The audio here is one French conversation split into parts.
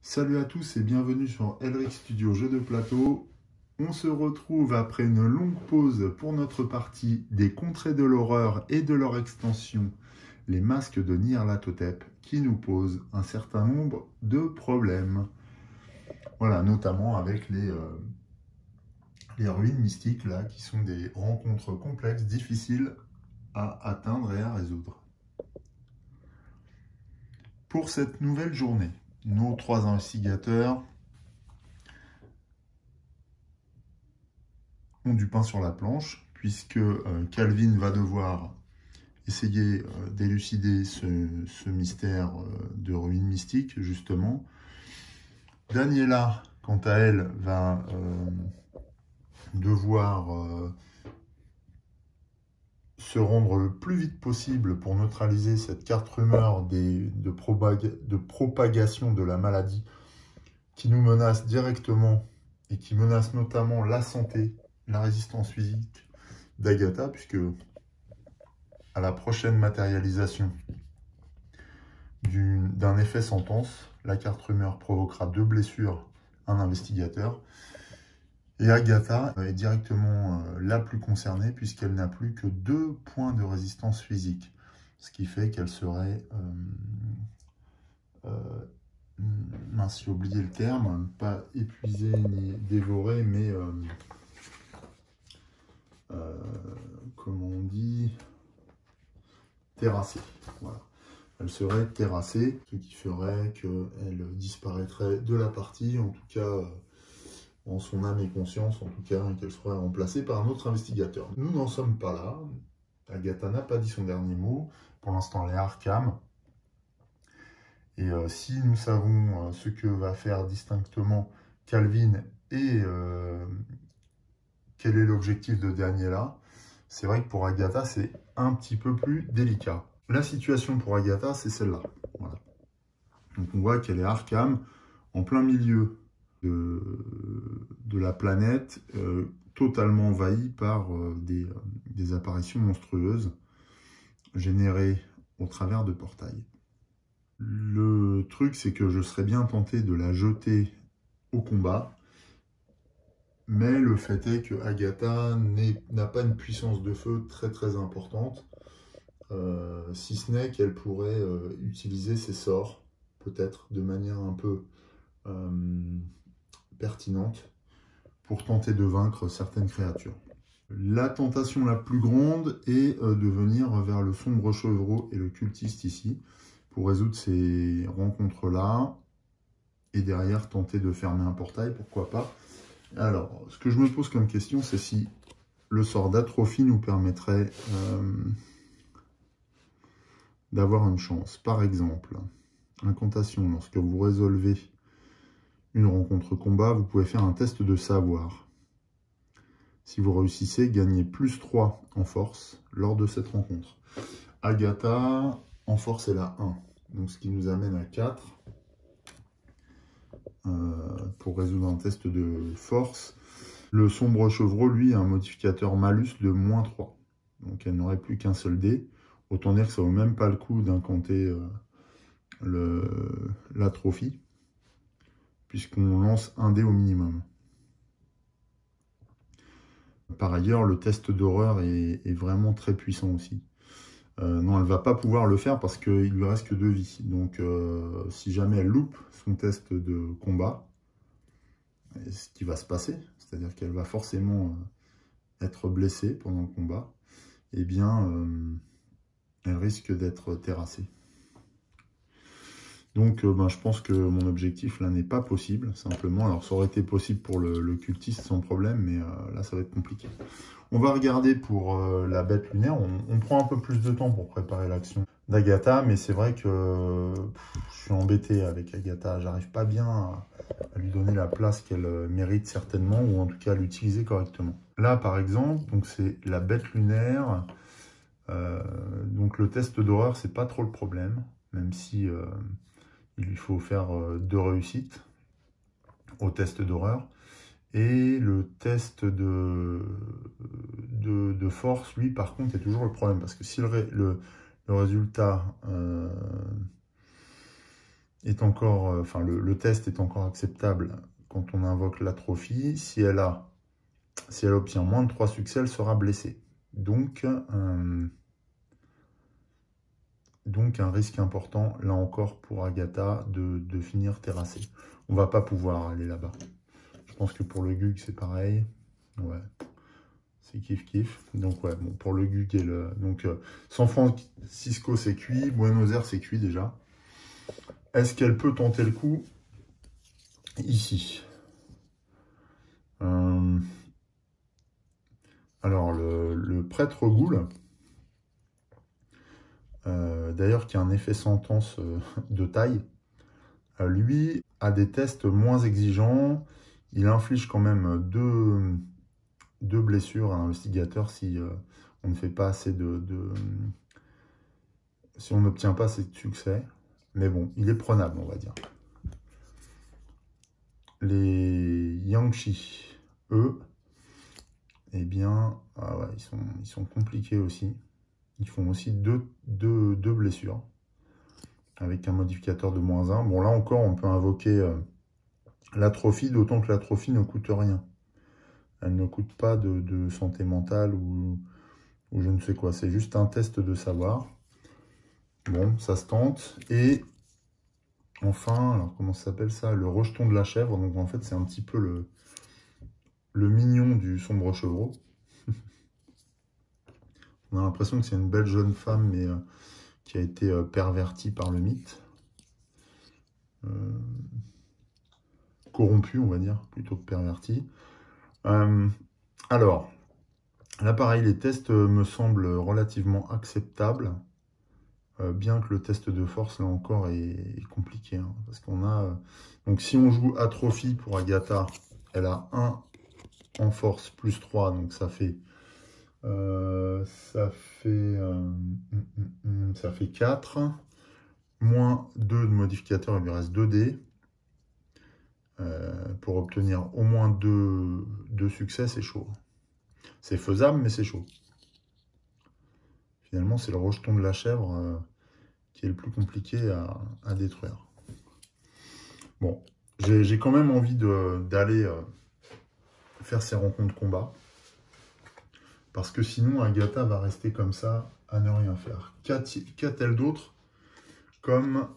Salut à tous et bienvenue sur Elric Studio Jeux de plateau. On se retrouve après une longue pause pour notre partie des contrées de l'horreur et de leur extension, les masques de Nyarlathotep, qui nous posent un certain nombre de problèmes. Voilà, notamment avec les ruines mystiques là, qui sont des rencontres complexes, difficiles à atteindre et à résoudre. Pour cette nouvelle journée, nos 3 investigateurs ont du pain sur la planche, puisque Calvin va devoir essayer d'élucider ce mystère de ruines mystiques, justement. Daniela, quant à elle, va devoir se rendre le plus vite possible pour neutraliser cette carte rumeur de propagation de la maladie qui nous menace directement et qui menace notamment la santé, la résistance physique d'Agatha, puisque à la prochaine matérialisation d'un effet sentence, la carte rumeur provoquera 2 blessures à un investigateur. Et Agatha est directement la plus concernée puisqu'elle n'a plus que 2 points de résistance physique. Ce qui fait qu'elle serait, mince, j'ai oublié le terme, pas épuisée ni dévorée, mais comment on dit, terrassée. Voilà. Elle serait terrassée, ce qui ferait qu'elle disparaîtrait de la partie, en tout cas en son âme et conscience, en tout cas, et qu'elle serait remplacée par un autre investigateur. Nous n'en sommes pas là. Agatha n'a pas dit son dernier mot. Pour l'instant, elle est Arkham. Et si nous savons ce que va faire distinctement Calvin et quel est l'objectif de Daniela, c'est vrai que pour Agatha, c'est un petit peu plus délicat. La situation pour Agatha, c'est celle-là. Voilà. Donc on voit qu'elle est Arkham, en plein milieu de la planète, totalement envahie par des apparitions monstrueuses générées au travers de portails. Le truc, c'est que je serais bien tenté de la jeter au combat, mais le fait est que Agatha n'a pas une puissance de feu très importante, si ce n'est qu'elle pourrait utiliser ses sorts, peut-être de manière un peu pertinente, pour tenter de vaincre certaines créatures. La tentation la plus grande est de venir vers le sombre chevreau et le cultiste ici, pour résoudre ces rencontres-là, et derrière tenter de fermer un portail, pourquoi pas. Alors, ce que je me pose comme question, c'est si le sort d'atrophie nous permettrait d'avoir une chance. Par exemple, incantation, lorsque vous résolvez une rencontre combat, vous pouvez faire un test de savoir. Si vous réussissez, gagnez plus 3 en force lors de cette rencontre. Agatha, en force, elle a 1. Donc, ce qui nous amène à 4 pour résoudre un test de force. Le sombre chevreau, lui, a un modificateur malus de -3. Donc, elle n'aurait plus qu'un seul dé. Autant dire que ça ne vaut même pas le coup d'incanter l'atrophie, puisqu'on lance un dé au minimum. Par ailleurs, le test d'horreur est vraiment très puissant aussi. Non, elle ne va pas pouvoir le faire parce qu'il lui reste que 2 vies. Donc, si jamais elle loupe son test de combat, ce qui va se passer, c'est-à-dire qu'elle va forcément être blessée pendant le combat, eh bien, elle risque d'être terrassée. Donc, je pense que mon objectif, là, n'est pas possible, simplement. Alors, ça aurait été possible pour le cultiste sans problème, mais là, ça va être compliqué. On va regarder pour la bête lunaire. On prend un peu plus de temps pour préparer l'action d'Agatha, mais c'est vrai que je suis embêté avec Agatha. J'arrive pas bien à lui donner la place qu'elle mérite certainement, ou en tout cas à l'utiliser correctement. Là, par exemple, c'est la bête lunaire. Donc, le test d'horreur, c'est pas trop le problème, même si il lui faut faire 2 réussites au test d'horreur. Et le test de force, lui, par contre, est toujours le problème. Parce que si le résultat est encore, enfin le test est encore acceptable quand on invoque l'atrophie. Si elle obtient moins de 3 succès, elle sera blessée. Donc un risque important, là encore, pour Agatha, de finir terrassée. On va pas pouvoir aller là-bas. Je pense que pour le Gug, c'est pareil. Ouais, c'est kiff-kiff. Donc ouais, bon, pour le Gug et le... Donc San Francisco, c'est cuit. Buenos Aires, c'est cuit déjà. Est-ce qu'elle peut tenter le coup ici? Alors, le prêtre Goule, d'ailleurs, qui a un effet sentence de taille, lui a des tests moins exigeants. Il inflige quand même deux blessures à l'investigateur si on ne fait pas assez si on n'obtient pas assez de succès. Mais bon, il est prenable, on va dire. Les Yangshi, eux, eh bien, ah ouais, ils sont compliqués aussi. Ils font aussi deux blessures avec un modificateur de -1. Bon, là encore, on peut invoquer l'atrophie, d'autant que l'atrophie ne coûte rien. Elle ne coûte pas de santé mentale ou je ne sais quoi. C'est juste un test de savoir. Bon, ça se tente. Et enfin, alors comment ça s'appelle ça? Le rejeton de la chèvre. Donc en fait, c'est un petit peu le mignon du sombre chevreau. On a l'impression que c'est une belle jeune femme, mais qui a été pervertie par le mythe. Corrompue, on va dire, plutôt que pervertie. Alors, là pareil, les tests me semblent relativement acceptables, bien que le test de force, là encore, est compliqué. Hein, parce qu'on a... donc si on joue atrophie pour Agatha, elle a 1 en force plus 3, donc ça fait 4. Moins 2 de modificateur, il lui reste 2 dés. Pour obtenir au moins 2 succès, c'est chaud. C'est faisable, mais c'est chaud. Finalement, c'est le rejeton de la chèvre qui est le plus compliqué à détruire. Bon, j'ai quand même envie d'aller faire ces rencontres combat. Parce que sinon, Agatha va rester comme ça, à ne rien faire. Qu'a-t-elle d'autre comme...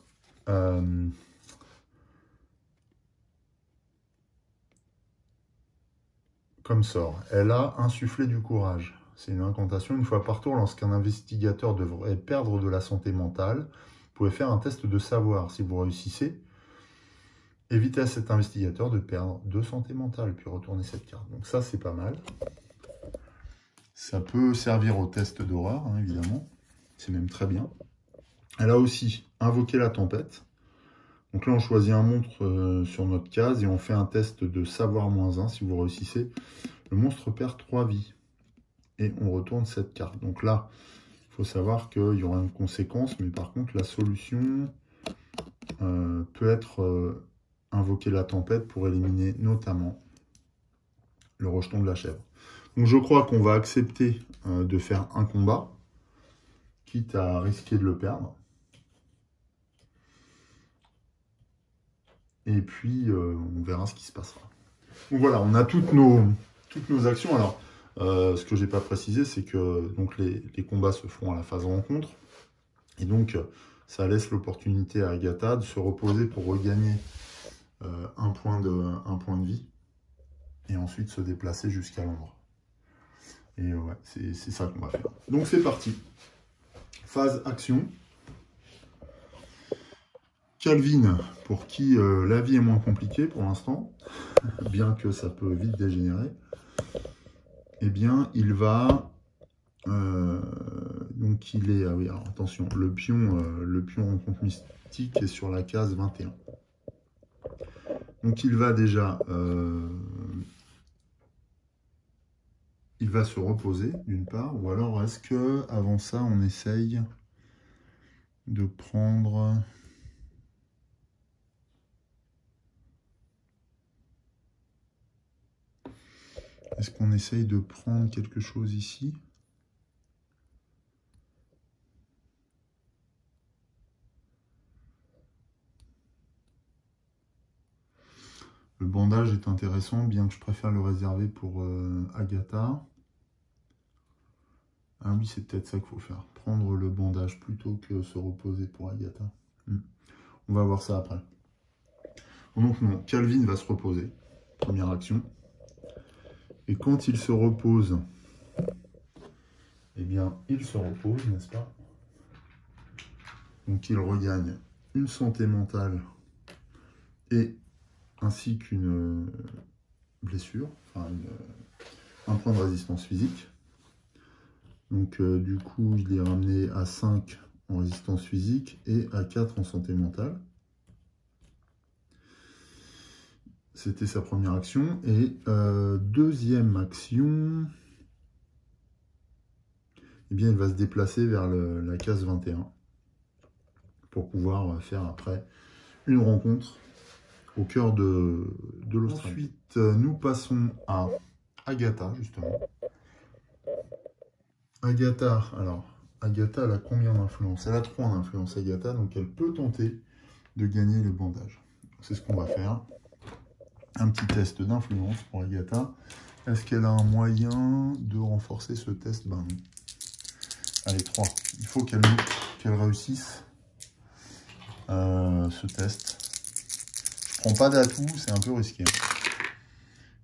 comme sort? Elle a insufflé du courage. C'est une incantation. Une fois par tour, lorsqu'un investigateur devrait perdre de la santé mentale, vous pouvez faire un test de savoir. Si vous réussissez, évitez à cet investigateur de perdre de santé mentale, puis retournez cette carte. Donc ça, c'est pas mal. Ça peut servir au test d'horreur, hein, évidemment. C'est même très bien. Elle a aussi invoqué la tempête. Donc là, on choisit un monstre sur notre case et on fait un test de savoir -1. Si vous réussissez, le monstre perd 3 vies. Et on retourne cette carte. Donc là, il faut savoir qu'il y aura une conséquence, mais par contre, la solution peut être invoquer la tempête pour éliminer notamment le rejeton de la chèvre. Donc je crois qu'on va accepter de faire un combat, quitte à risquer de le perdre. Et puis, on verra ce qui se passera. Donc voilà, on a toutes nos actions. Alors, ce que je n'ai pas précisé, c'est que donc, les combats se font à la phase rencontre. Et donc, ça laisse l'opportunité à Agatha de se reposer pour regagner un point de vie. Et ensuite se déplacer jusqu'à Londres. Et ouais, c'est ça qu'on va faire. Donc c'est parti. Phase action. Calvin, pour qui la vie est moins compliquée pour l'instant, bien que ça peut vite dégénérer, eh bien, il va... donc, il est... Ah oui, alors attention, le pion rencontre mystique est sur la case 21. Donc, il va déjà... il va se reposer, d'une part, ou alors est-ce que avant ça, on essaye de prendre... Est-ce qu'on essaye de prendre quelque chose ici? Le bandage est intéressant, bien que je préfère le réserver pour Agatha. Ah oui, c'est peut-être ça qu'il faut faire. Prendre le bandage plutôt que se reposer pour Agatha. On va voir ça après. Donc non, Calvin va se reposer. Première action. Et quand il se repose, eh bien, il se repose, n'est-ce pas? Donc il regagne une santé mentale et ainsi qu'une blessure, enfin un point de résistance physique. Donc du coup, il est ramené à 5 en résistance physique et à 4 en santé mentale. C'était sa première action. Et deuxième action, eh bien, il va se déplacer vers la case 21 pour pouvoir faire après une rencontre au cœur de l'Australie. Ensuite, nous passons à Agatha, justement. Agatha, alors, Agatha, elle a combien d'influence? Elle a 3 d'influence, Agatha, donc elle peut tenter de gagner le bandage. C'est ce qu'on va faire. Un petit test d'influence pour Agatha. Est-ce qu'elle a un moyen de renforcer ce test? Ben non. Allez, 3. Il faut qu'elle réussisse ce test. Je prends pas d'atout, c'est un peu risqué.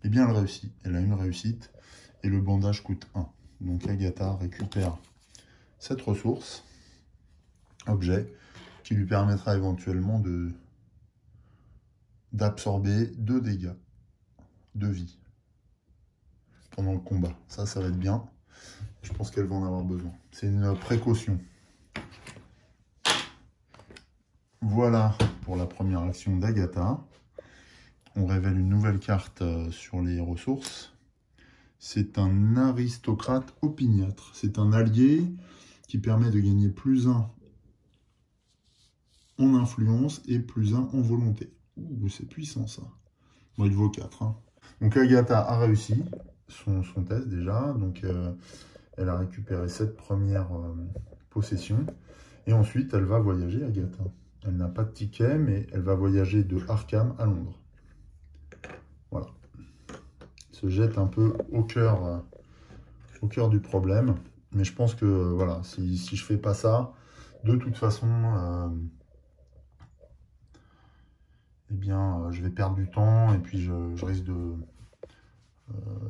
Eh bien, elle réussit. Elle a une réussite et le bandage coûte 1. Donc Agatha récupère cette ressource, objet, qui lui permettra éventuellement d'absorber 2 dégâts de vie pendant le combat. Ça va être bien. Je pense qu'elle va en avoir besoin. C'est une précaution. Voilà pour la première action d'Agatha. On révèle une nouvelle carte sur les ressources. C'est un aristocrate opiniâtre. C'est un allié qui permet de gagner +1 en influence et +1 en volonté. Ouh, c'est puissant ça. Bon, il vaut 4. Hein. Donc Agatha a réussi son test déjà. Donc elle a récupéré cette première possession. Et ensuite, elle va voyager, Agatha. Elle n'a pas de ticket, mais elle va voyager de Arkham à Londres. Voilà. Se jette un peu au cœur du problème. Mais je pense que voilà, si je fais pas ça, de toute façon, eh bien, je vais perdre du temps et puis je risque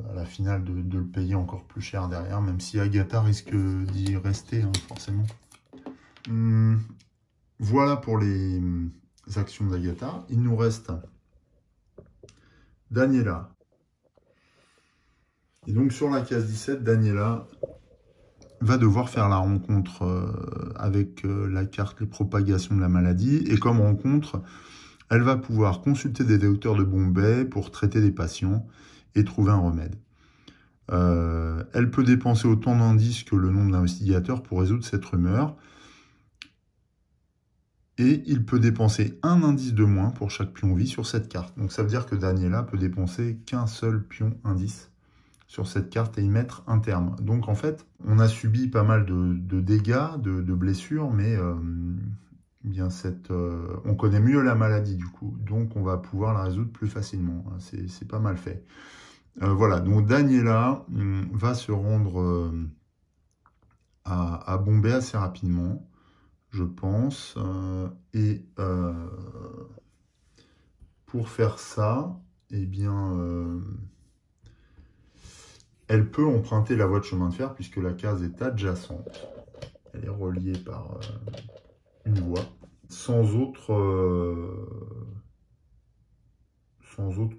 à la finale de le payer encore plus cher derrière, même si Agatha risque d'y rester, hein, forcément. Voilà pour les actions d'Agatha. Il nous reste Daniela. Et donc sur la case 17, Daniela va devoir faire la rencontre avec la carte les propagations de la maladie. Et comme rencontre, elle va pouvoir consulter des docteurs de Bombay pour traiter des patients et trouver un remède. Elle peut dépenser autant d'indices que le nombre d'investigateurs pour résoudre cette rumeur. Et il peut dépenser un indice de moins pour chaque pion vie sur cette carte. Donc ça veut dire que Daniela peut dépenser qu'un seul pion indice sur cette carte et y mettre un terme. Donc en fait, on a subi pas mal de dégâts, de blessures, mais bien on connaît mieux la maladie du coup. Donc on va pouvoir la résoudre plus facilement. C'est pas mal fait. Voilà, donc Daniela va se rendre à Bombay assez rapidement, je pense. Pour faire ça, eh bien, elle peut emprunter la voie de chemin de fer puisque la case est adjacente. Elle est reliée par une voie, sans autre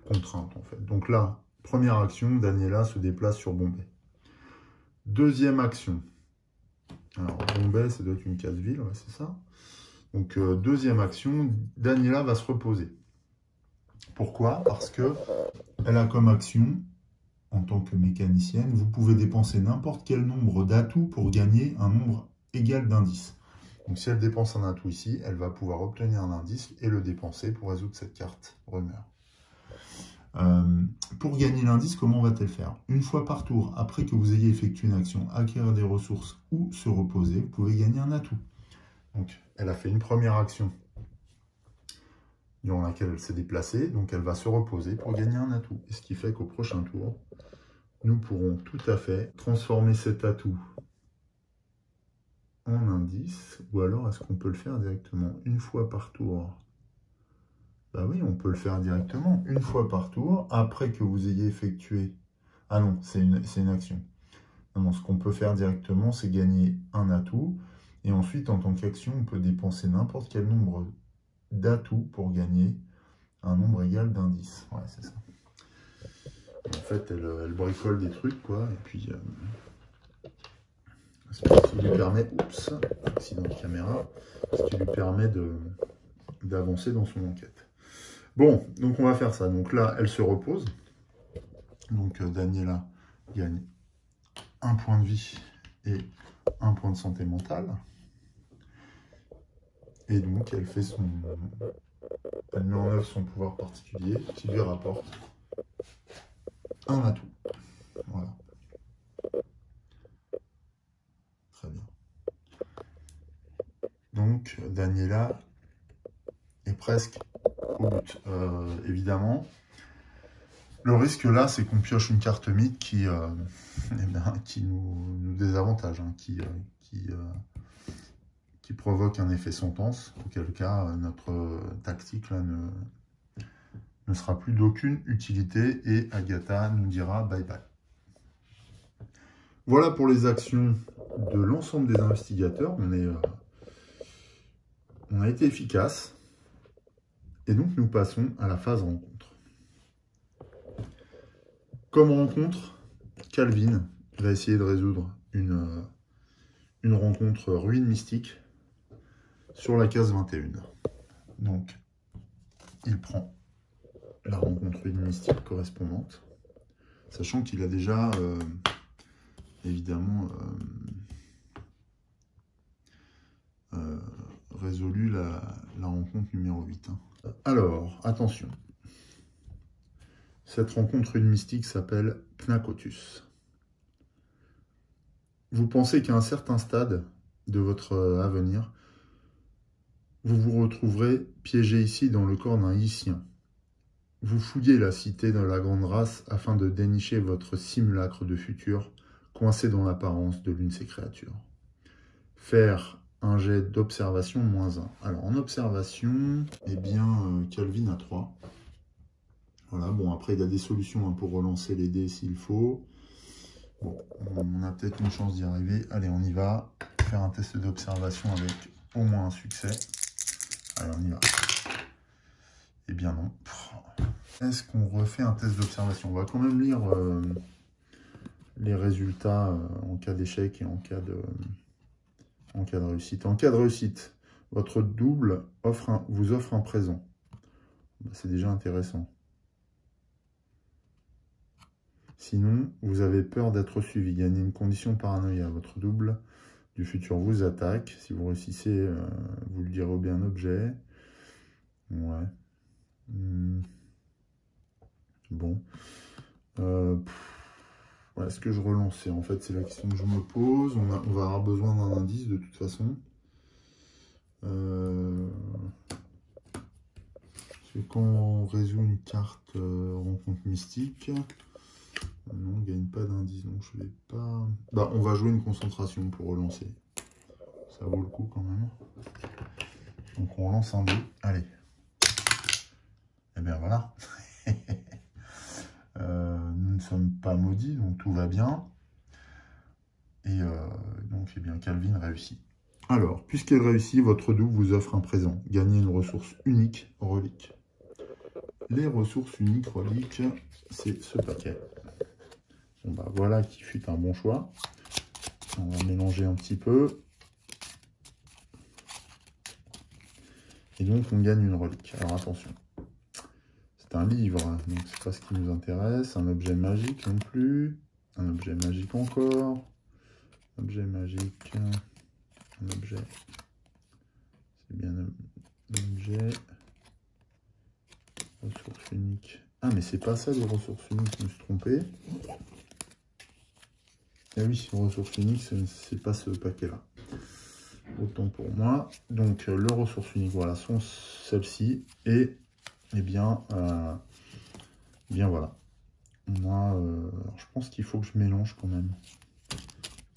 contrainte en fait. Donc là, première action, Daniela se déplace sur Bombay. Deuxième action. Alors, Bombay, ça doit être une case-ville, ouais, c'est ça. Donc, deuxième action, Daniela va se reposer. Pourquoi? Parce que elle a comme action, en tant que mécanicienne, vous pouvez dépenser n'importe quel nombre d'atouts pour gagner un nombre égal d'indices. Donc, si elle dépense un atout ici, elle va pouvoir obtenir un indice et le dépenser pour résoudre cette carte rumeur. Pour gagner l'indice, comment va-t-elle faire? Une fois par tour, après que vous ayez effectué une action, acquérir des ressources ou se reposer, vous pouvez gagner un atout. Donc, elle a fait une première action durant laquelle elle s'est déplacée. Donc elle va se reposer pour gagner un atout. Et ce qui fait qu'au prochain tour, nous pourrons tout à fait transformer cet atout en indice. Ou alors, est-ce qu'on peut le faire directement une fois par tour? Bah oui, on peut le faire directement une fois par tour, après que vous ayez effectué... Ah non, c'est une action. Non, ce qu'on peut faire directement, c'est gagner un atout. Et ensuite, en tant qu'action, on peut dépenser n'importe quel nombre d'atouts pour gagner un nombre égal d'indices. Ouais, c'est ça. En fait, elle bricole des trucs, quoi. Et puis, ce qui lui permet... Oups, accident de caméra. Ce qui lui permet d'avancer dans son enquête. Bon, donc on va faire ça. Donc là, elle se repose. Donc Daniela gagne un point de vie et un point de santé mentale. Et donc, elle met en œuvre son pouvoir particulier qui lui rapporte un atout. Voilà. Très bien. Donc, Daniela est presque au but. Évidemment, le risque là, c'est qu'on pioche une carte mythe qui nous désavantage, hein, qui provoque un effet sentence, auquel cas notre tactique là, ne sera plus d'aucune utilité et Agatha nous dira bye bye. Voilà pour les actions de l'ensemble des investigateurs. On a été efficace. Et donc nous passons à la phase rencontre. Comme rencontre, Calvin va essayer de résoudre une rencontre ruine mystique sur la case 21. Donc, il prend la rencontre ruine mystique correspondante, sachant qu'il a déjà, évidemment, résolu la rencontre numéro 8. Hein. Alors, attention. Cette rencontre ruine mystique s'appelle Knakotus. Vous pensez qu'à un certain stade de votre avenir, vous vous retrouverez piégé ici dans le corps d'un Issien. Vous fouillez la cité de la grande race afin de dénicher votre simulacre de futur, coincé dans l'apparence de l'une de ces créatures. Faire un jet d'observation -1. Alors en observation, eh bien, Calvin a 3. Voilà, bon après il y a des solutions hein, pour relancer les dés s'il faut. Bon, on a peut-être une chance d'y arriver. Allez, on y va. Faire un test d'observation avec au moins un succès. Allez, on y va. Eh bien non. Est-ce qu'on refait un test d'observation? On va quand même lire les résultats en cas d'échec et en cas de réussite. En cas de réussite, votre double vous offre un présent. C'est déjà intéressant. Sinon, vous avez peur d'être suivi. Gagnez une condition paranoïa. Votre double du futur vous attaque. Si vous réussissez, vous le direz au bien objet. Ouais. Bon. Ouais, est-ce que je relançais? En fait, c'est la question que je me pose. On va avoir besoin d'un indice de toute façon. Parce que quand on résout une carte rencontre mystique, non, on ne gagne pas d'indice. Donc je vais pas. Bah, on va jouer une concentration pour relancer. Ça vaut le coup quand même. Donc on lance un dé. Allez. Et bien voilà. Nous ne sommes pas maudits, donc tout va bien. Et donc, eh bien, Calvin réussit. Alors, puisqu'elle réussit, votre double vous offre un présent. Gagnez une ressource unique, relique. Les ressources uniques, reliques, c'est ce paquet. Bon, bah voilà qui fut un bon choix. On va mélanger un petit peu. Et donc, on gagne une relique. Alors, attention. C'est un livre, donc c'est pas ce qui nous intéresse. Un objet magique non plus. Un objet magique encore. Objet magique. Un objet. C'est bien un objet. Ressources uniques. Ah, mais c'est pas ça les ressources uniques, je me suis trompé. Ah oui, ressources uniques, c'est pas ce paquet-là. Autant pour moi. Donc, le ressources uniques, voilà, sont celles-ci. Et et bien voilà. On a, alors je pense qu'il faut que je mélange quand même.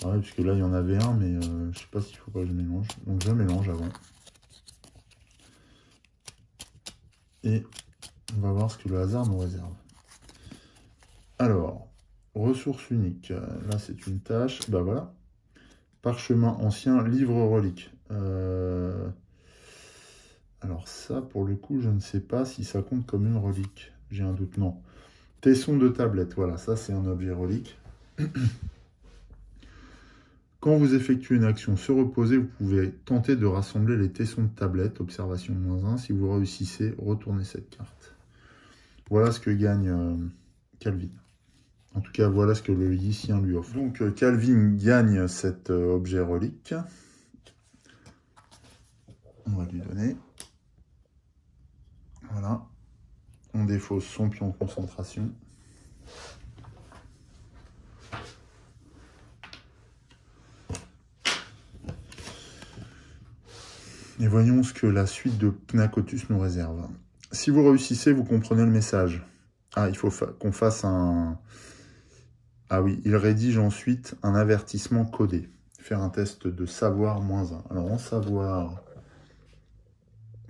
Ouais, parce que là, il y en avait un, mais je sais pas s'il faut pas que je mélange. Donc, je mélange avant. Et on va voir ce que le hasard nous réserve. Alors, ressources uniques. Là, c'est une tâche. Bah voilà. Parchemin ancien, livre relique. Alors ça, pour le coup, je ne sais pas si ça compte comme une relique. J'ai un doute, non. Tesson de tablette, voilà, ça c'est un objet relique. Quand vous effectuez une action se reposer, vous pouvez tenter de rassembler les tessons de tablette. Observation -1. Si vous réussissez, retournez cette carte. Voilà ce que gagne Calvin. En tout cas, voilà ce que le Yicien lui offre. Donc Calvin gagne cet objet relique. On va lui donner. Voilà. On défausse son pion de concentration. Et voyons ce que la suite de Pnacotus nous réserve. Si vous réussissez, vous comprenez le message. Ah, il faut qu'on fasse un... Ah oui, il rédige ensuite un avertissement codé. Faire un test de savoir -1. Alors en savoir,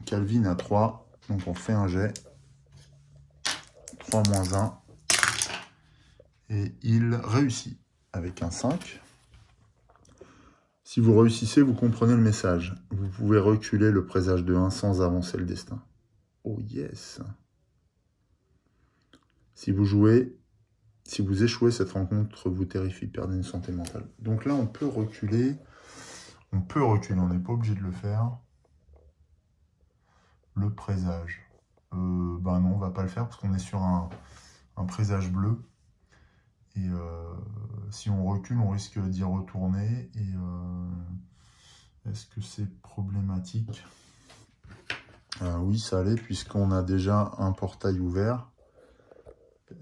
Calvin a 3. Donc on fait un jet. 3 -1. Et il réussit avec un 5. Si vous réussissez, vous comprenez le message. Vous pouvez reculer le présage de 1 sans avancer le destin. Oh yes! Si vous échouez, cette rencontre vous terrifie, perdez une santé mentale. Donc là, on peut reculer. On n'est pas obligé de le faire. Le présage. Ben non, on va pas le faire parce qu'on est sur un présage bleu. Et si on recule, on risque d'y retourner. Et est-ce que c'est problématique? Oui, ça l'est, puisqu'on a déjà un portail ouvert.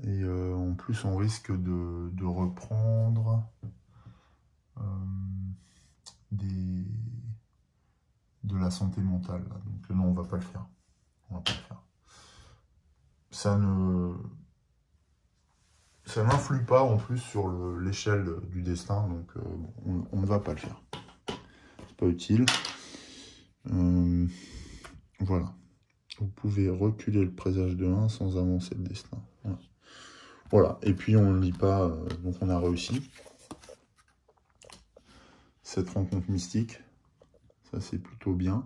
Et en plus, on risque de reprendre de la santé mentale. Là. Donc non, on va pas le faire. On va pas le faire. Ça n'influe pas en plus sur l'échelle du destin, donc on ne va pas le faire. C'est pas utile. Voilà. Vous pouvez reculer le présage de 1 sans avancer le destin. Voilà. Et puis on ne lit pas, donc on a réussi. Cette rencontre mystique. Ça c'est plutôt bien.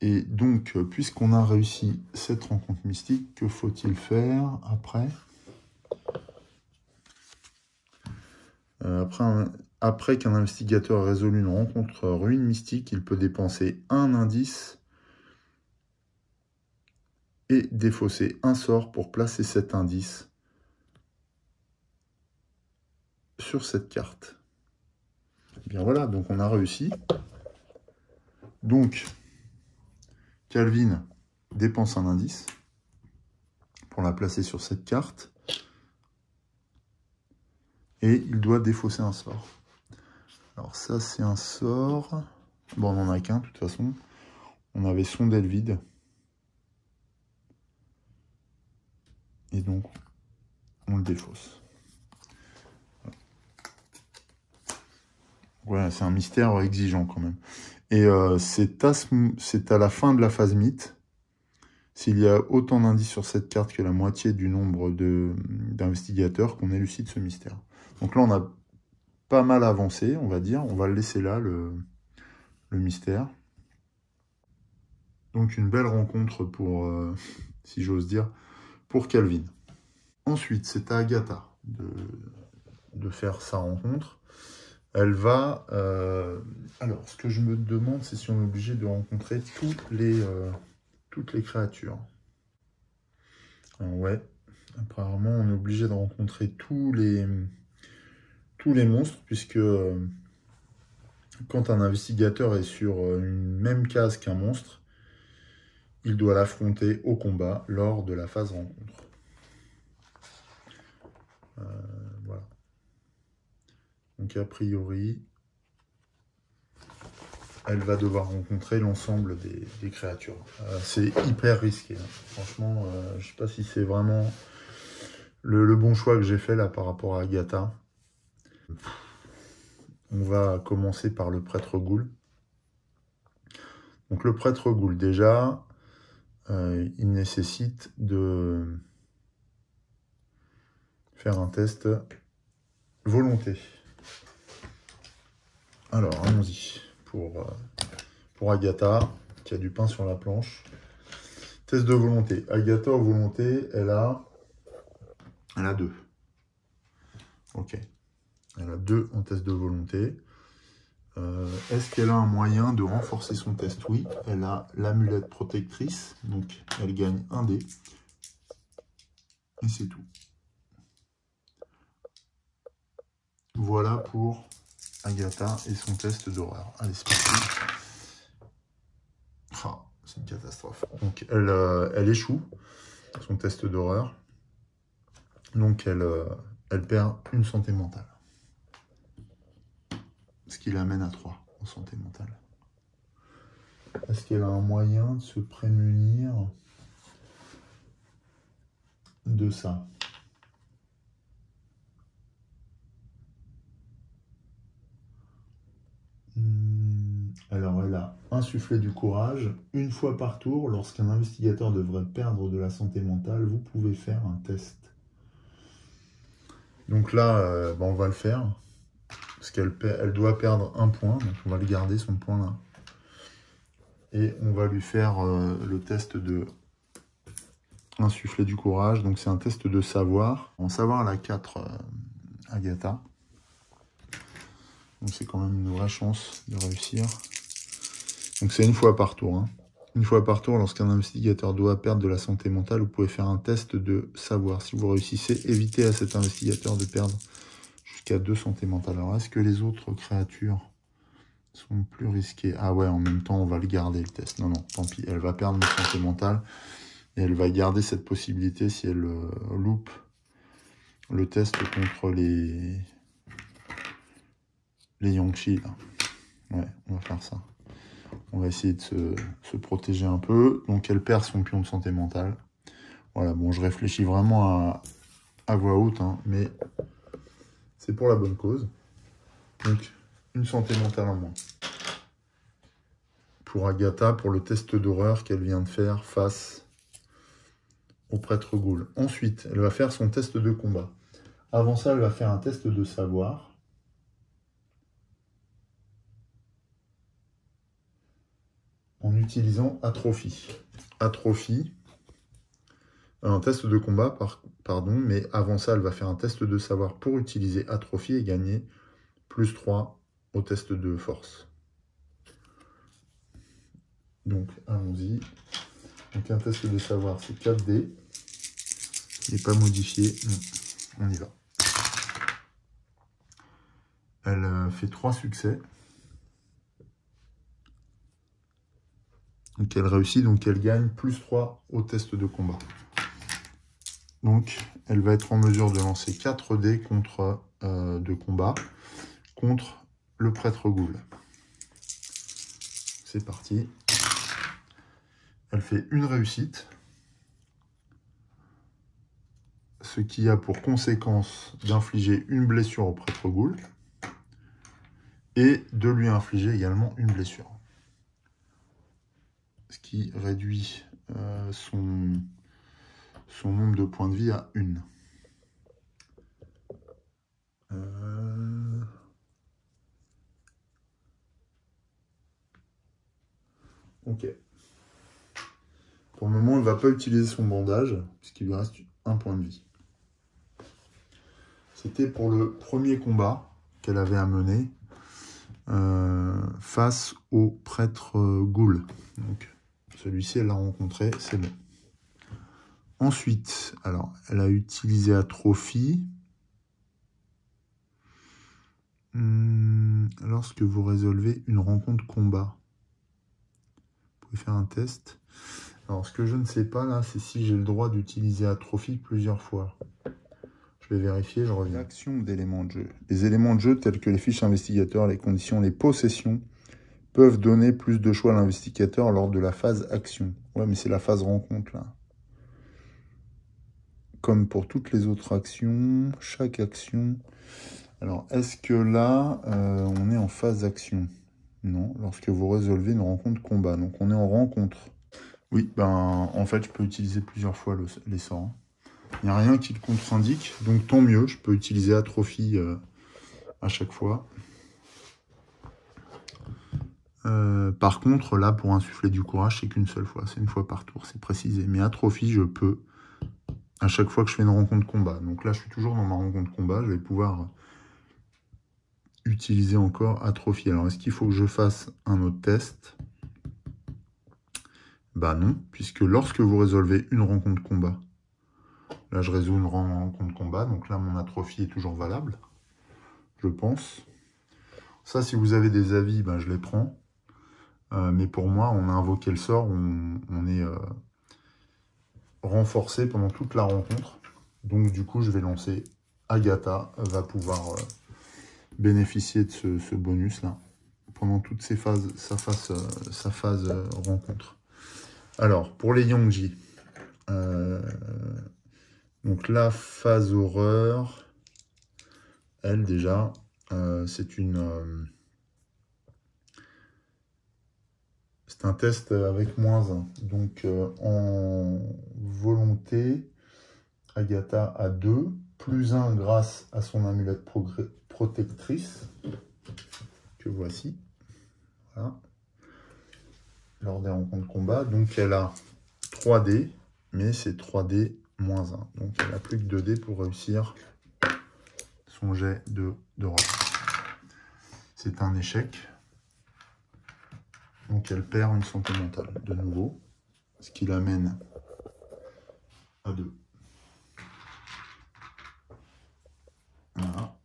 Et donc, puisqu'on a réussi cette rencontre mystique, que faut-il faire après? Après qu'un investigateur ait résolu une rencontre ruine mystique, il peut dépenser un indice et défausser un sort pour placer cet indice sur cette carte. Et bien voilà, donc on a réussi. Donc, Calvin dépense un indice pour la placer sur cette carte. Et il doit défausser un sort. Alors ça, c'est un sort. Bon, on n'en a qu'un, de toute façon. On avait sondé le vide. Et donc, on le défausse. Ouais, c'est un mystère exigeant quand même. Et c'est à la fin de la phase mythe. S'il y a autant d'indices sur cette carte que la moitié du nombre d'investigateurs, qu'on élucide ce mystère. Donc là, on a pas mal avancé, on va dire. On va le laisser là, le mystère. Donc une belle rencontre pour, si j'ose dire, pour Calvin. Ensuite, c'est à Agatha de faire sa rencontre. Elle va... alors, ce que je me demande, c'est si on est obligé de rencontrer toutes les créatures. Alors, ouais, apparemment, on est obligé de rencontrer tous les monstres, puisque quand un investigateur est sur une même case qu'un monstre, il doit l'affronter au combat lors de la phase rencontre. Voilà. Donc a priori, elle va devoir rencontrer l'ensemble des créatures. C'est hyper risqué. Hein. Franchement, je ne sais pas si c'est vraiment le bon choix que j'ai fait là par rapport à Agatha. On va commencer par le prêtre Ghoul. Donc le prêtre Ghoul, déjà, il nécessite de faire un test volonté. Alors, allons-y. Pour Agatha, qui a du pain sur la planche. Test de volonté. Agatha, aux volontés, elle a 2. Ok. Elle a 2 en test de volonté. Est-ce qu'elle a un moyen de renforcer son test? Oui, elle a l'amulette protectrice, donc elle gagne 1 dé. Et c'est tout. Voilà pour Agatha et son test d'horreur. Allez, c'est parti. Ah, c'est une catastrophe. Donc elle échoue, son test d'horreur. Donc elle perd une santé mentale. Ce qui l'amène à 3 en santé mentale. Est-ce qu'elle a un moyen de se prémunir de ça? Alors, elle a insufflé du courage. Une fois par tour, lorsqu'un investigateur devrait perdre de la santé mentale, vous pouvez faire un test. Donc là, on va le faire. Parce qu'elle doit perdre 1 point. Donc on va le garder, son point là. Et on va lui faire le test de insuffler du courage. Donc c'est un test de savoir. En savoir, elle a 4, Agatha. Donc c'est quand même une vraie chance de réussir. Donc c'est une fois par tour. Hein. Une fois par tour, lorsqu'un investigateur doit perdre de la santé mentale, vous pouvez faire un test de savoir. Si vous réussissez, évitez à cet investigateur de perdre jusqu'à 2 santé mentale. Alors est-ce que les autres créatures sont plus risquées? Ah ouais, en même temps, on va le garder le test. Non, non, tant pis. Elle va perdre une santé mentale. Et elle va garder cette possibilité si elle loupe le test contre les Yangshi. Là. Ouais, on va faire ça. On va essayer de se protéger un peu. Donc, elle perd son pion de santé mentale. Voilà, bon, je réfléchis vraiment à voix haute, hein, mais c'est pour la bonne cause. Donc, une santé mentale en moins. Pour Agatha, pour le test d'horreur qu'elle vient de faire face au prêtre Ghoul. Ensuite, elle va faire son test de combat. Avant ça, elle va faire un test de savoir. En utilisant Atrophie. Atrophie, un test de combat, pardon, mais avant ça, elle va faire un test de savoir pour utiliser Atrophie et gagner +3 au test de force. Donc, allons-y. Donc, un test de savoir, c'est 4D. Il n'est pas modifié. On y va. Elle fait 3 succès. Donc elle réussit, donc elle gagne +3 au test de combat. Donc elle va être en mesure de lancer 4 dés de combat contre le prêtre Ghoul. C'est parti. Elle fait une réussite. Ce qui a pour conséquence d'infliger une blessure au prêtre Ghoul et de lui infliger également une blessure. Ce qui réduit son nombre de points de vie à 1. Ok. Pour le moment, elle ne va pas utiliser son bandage, puisqu'il lui reste 1 point de vie. C'était pour le premier combat qu'elle avait à mener face au prêtre Ghoul. Donc, celui-ci, elle l'a rencontré, c'est bon. Ensuite, alors, elle a utilisé Atrophie. Lorsque vous résolvez une rencontre combat, vous pouvez faire un test. Alors, ce que je ne sais pas, là, c'est si j'ai le droit d'utiliser Atrophie plusieurs fois. Je vais vérifier, je reviens. L'action d'éléments de jeu. Les éléments de jeu tels que les fiches investigateurs, les conditions, les possessions peuvent donner plus de choix à l'investigateur lors de la phase action. Ouais, mais c'est la phase rencontre, là. Comme pour toutes les autres actions, chaque action... Alors, est-ce que là, on est en phase action? Non, lorsque vous résolvez une rencontre combat. Donc, on est en rencontre. Oui, ben, en fait, je peux utiliser plusieurs fois les sorts. Il n'y a rien qui le contre-indique, donc tant mieux. Je peux utiliser atrophie à chaque fois. Par contre, là, pour insuffler du courage, c'est qu'une seule fois. C'est une fois par tour, c'est précisé. Mais atrophie, je peux à chaque fois que je fais une rencontre combat. Donc là, je suis toujours dans ma rencontre combat. Je vais pouvoir utiliser encore atrophie. Alors, est-ce qu'il faut que je fasse un autre test? Bah non, puisque lorsque vous résolvez une rencontre combat, là, je résous une rencontre combat. Donc là, mon atrophie est toujours valable, je pense. Ça, si vous avez des avis, ben, je les prends. Mais pour moi, on a invoqué le sort, on est renforcé pendant toute la rencontre. Donc du coup, je vais lancer Agatha, va pouvoir bénéficier de ce bonus-là pendant toutes ces phases, sa phase rencontre. Alors, pour les Yangji, donc la phase horreur, elle déjà, c'est une... c'est un test avec -1. Donc, en volonté, Agatha a 2, +1 grâce à son amulette protectrice, que voici. Voilà. Lors des rencontres combat. Donc, elle a 3D, mais c'est 3D -1. Donc, elle n'a plus que 2D pour réussir son jet d'horreur. C'est un échec. Donc elle perd une santé mentale de nouveau, ce qui l'amène à 2. Voilà.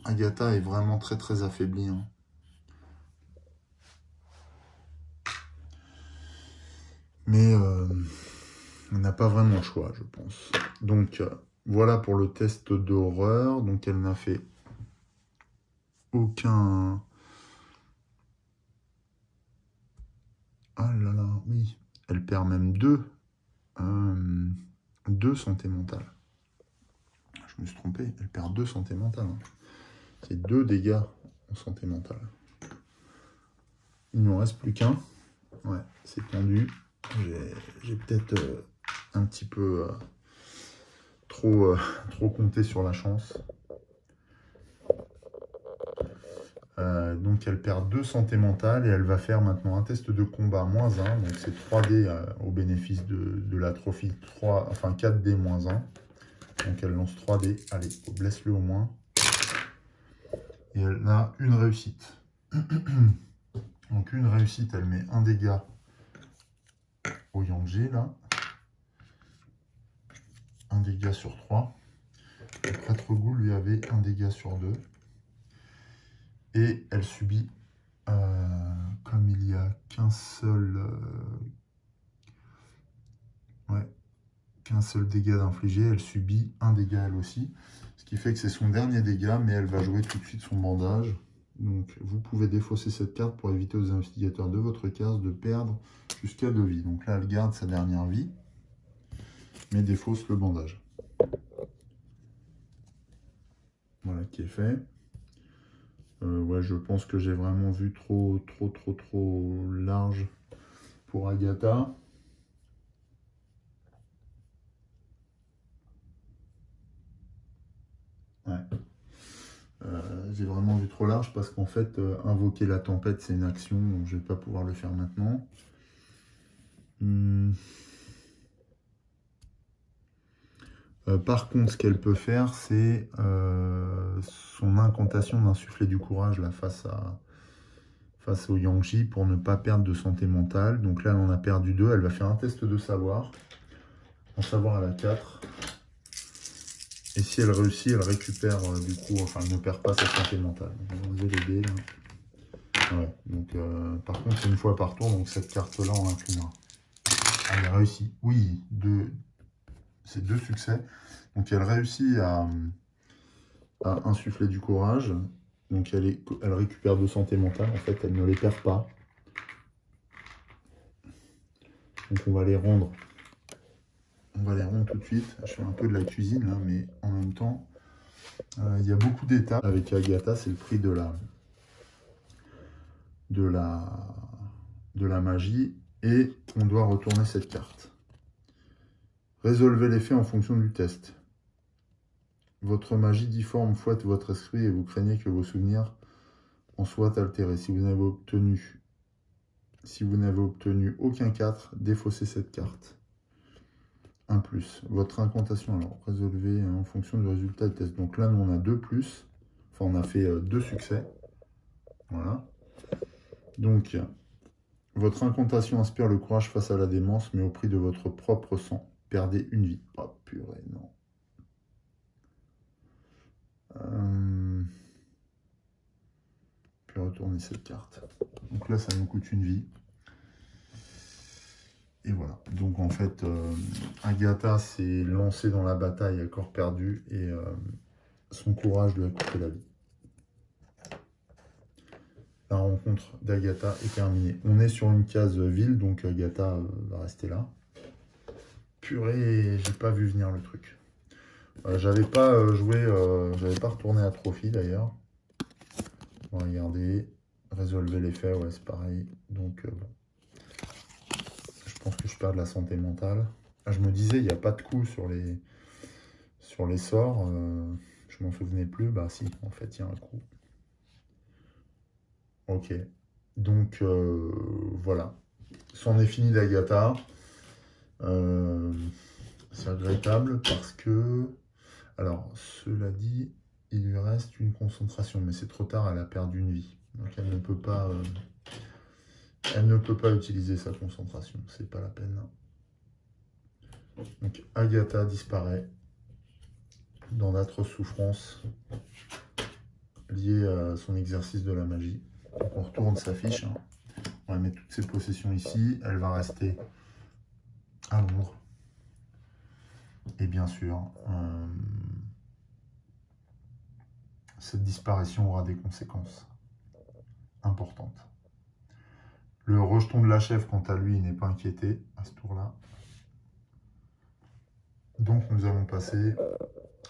Agatha est vraiment très très affaiblie. Hein. Mais on n'a pas vraiment le choix, je pense. Donc voilà pour le test d'horreur. Donc elle n'a fait aucun... Ah là là, oui. Elle perd même 2 santé mentale. Je me suis trompé, elle perd 2 santé mentale. Hein. C'est 2 dégâts en santé mentale. Il ne nous reste plus qu'un. Ouais, c'est tendu. J'ai peut-être un petit peu trop compté sur la chance. Donc elle perd 2 santé mentale et elle va faire maintenant un test de combat -1. Donc c'est 3D au bénéfice de l'atrophie, 4D -1. Donc elle lance 3D. Allez, blesse-le au moins. Et elle a une réussite. Donc une réussite, elle met 1 dégât au Yangji là. 1 dégât sur 3. Le prêtre goût lui avait 1 dégât sur 2. Et elle subit, comme il n'y a qu'un seul dégât d'infliger, elle subit 1 dégât elle aussi. Ce qui fait que c'est son dernier dégât, mais elle va jouer tout de suite son bandage. Donc vous pouvez défausser cette carte pour éviter aux investigateurs de votre case de perdre jusqu'à 2 vies. Donc là, elle garde sa dernière vie, mais défausse le bandage. Voilà qui est fait. Ouais, je pense que j'ai vraiment vu trop large pour Agatha. Ouais. J'ai vraiment vu trop large parce qu'en fait, invoquer la tempête, c'est une action, donc je ne vais pas pouvoir le faire maintenant. Par contre, ce qu'elle peut faire, c'est son incantation d'insuffler du courage là, face au Yangji pour ne pas perdre de santé mentale. Donc là, elle en a perdu 2. Elle va faire un test de savoir. En savoir, elle a 4. Et si elle réussit, elle récupère du coup, enfin, elle ne perd pas sa santé mentale. On va enlever les dés là. Ouais, donc par contre, c'est une fois par tour, donc cette carte-là, on l'inclinera. Elle a réussi. Oui, c'est 2 succès. Donc elle réussit à insuffler du courage. Donc elle récupère de santé mentale, en fait, elle ne les perd pas. Donc on va les rendre. On va les rendre tout de suite. Je fais un peu de la cuisine là, mais en même temps, il y a beaucoup d'étapes. Avec Agatha, c'est le prix de la magie. Et on doit retourner cette carte. Résolvez les faits en fonction du test. Votre magie difforme fouette votre esprit et vous craignez que vos souvenirs en soient altérés. Si vous n'avez obtenu aucun 4, défaussez cette carte. 1+. Votre incantation, alors résolvez en fonction du résultat du test. Donc là, nous, on a 2+. Enfin, on a fait 2 succès. Voilà. Donc, votre incantation inspire le courage face à la démence, mais au prix de votre propre sang. Perdez une vie. Oh, purée, non. Puis retourner cette carte. Donc là, ça nous coûte une vie. Et voilà. Donc en fait, Agatha s'est lancée dans la bataille à corps perdu et son courage lui a coûté la vie. La rencontre d'Agatha est terminée. On est sur une case ville, donc Agatha va rester là. Purée, j'ai pas vu venir le truc. J'avais pas joué, j'avais pas retourné à Trophy d'ailleurs. On va regarder, résolver les faits, ouais c'est pareil. Donc bon. Je pense que je perds de la santé mentale. Ah, je me disais, il n'y a pas de coup sur les sorts. Je m'en souvenais plus. Bah si, en fait, il y a un coup. Ok. Donc, voilà. C'en est fini d'Agatha. C'est regrettable parce que... Alors, cela dit, il lui reste une concentration. Mais c'est trop tard, elle a perdu une vie. Donc, elle ne peut pas... Elle ne peut pas utiliser sa concentration, c'est pas la peine. Donc Agatha disparaît dans d'atroces souffrances liées à son exercice de la magie. Donc on retourne sa fiche. Hein. On va mettre toutes ses possessions ici. Elle va rester à Londres. Et bien sûr, cette disparition aura des conséquences importantes. Le rejeton de la chef, quant à lui, n'est pas inquiété à ce tour-là. Donc, nous allons passer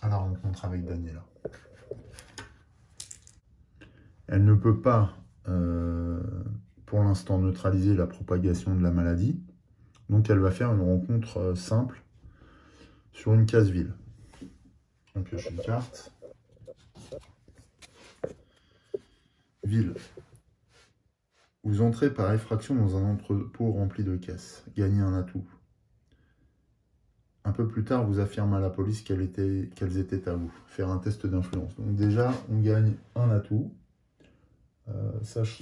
à la rencontre avec Daniela. Elle ne peut pas, pour l'instant, neutraliser la propagation de la maladie. Donc, elle va faire une rencontre simple sur une case ville. On pioche une carte. Ville. Vous entrez par effraction dans un entrepôt rempli de caisses. Gagnez un atout. Un peu plus tard, vous affirmez à la police qu'elles étaient à vous. Faire un test d'influence. Donc déjà, on gagne un atout. Ça, je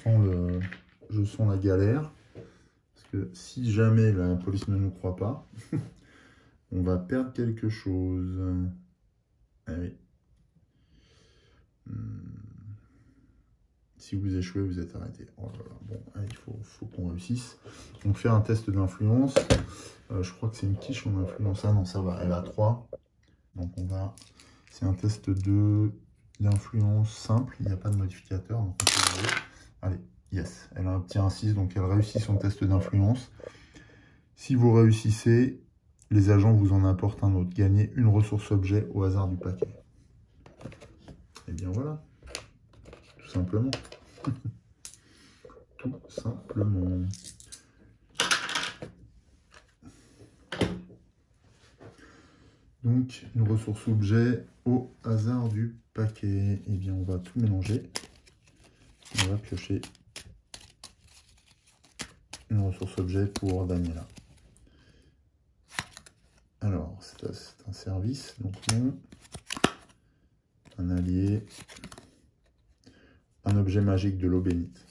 sens la galère. Parce que si jamais la police ne nous croit pas, on va perdre quelque chose. Ah oui. Si vous échouez, vous êtes arrêté. Oh là là. Bon, il faut qu'on réussisse. Donc faire un test d'influence. Je crois que c'est une quiche en influence. Ah non, ça va, elle a 3. Donc on va... C'est un test d'influence simple. Il n'y a pas de modificateur. Donc on peut y aller. Allez, yes. Elle a obtient un 6, donc elle réussit son test d'influence. Si vous réussissez, les agents vous en apportent un autre. Gagnez une ressource objet au hasard du paquet. Et bien voilà. Tout simplement. Tout simplement. Donc, une ressource objet au hasard du paquet. Et bien, on va tout mélanger. On va piocher une ressource objet pour Daniela. Alors, c'est un service, donc non. Un allié. Un objet magique de l'eau bénite.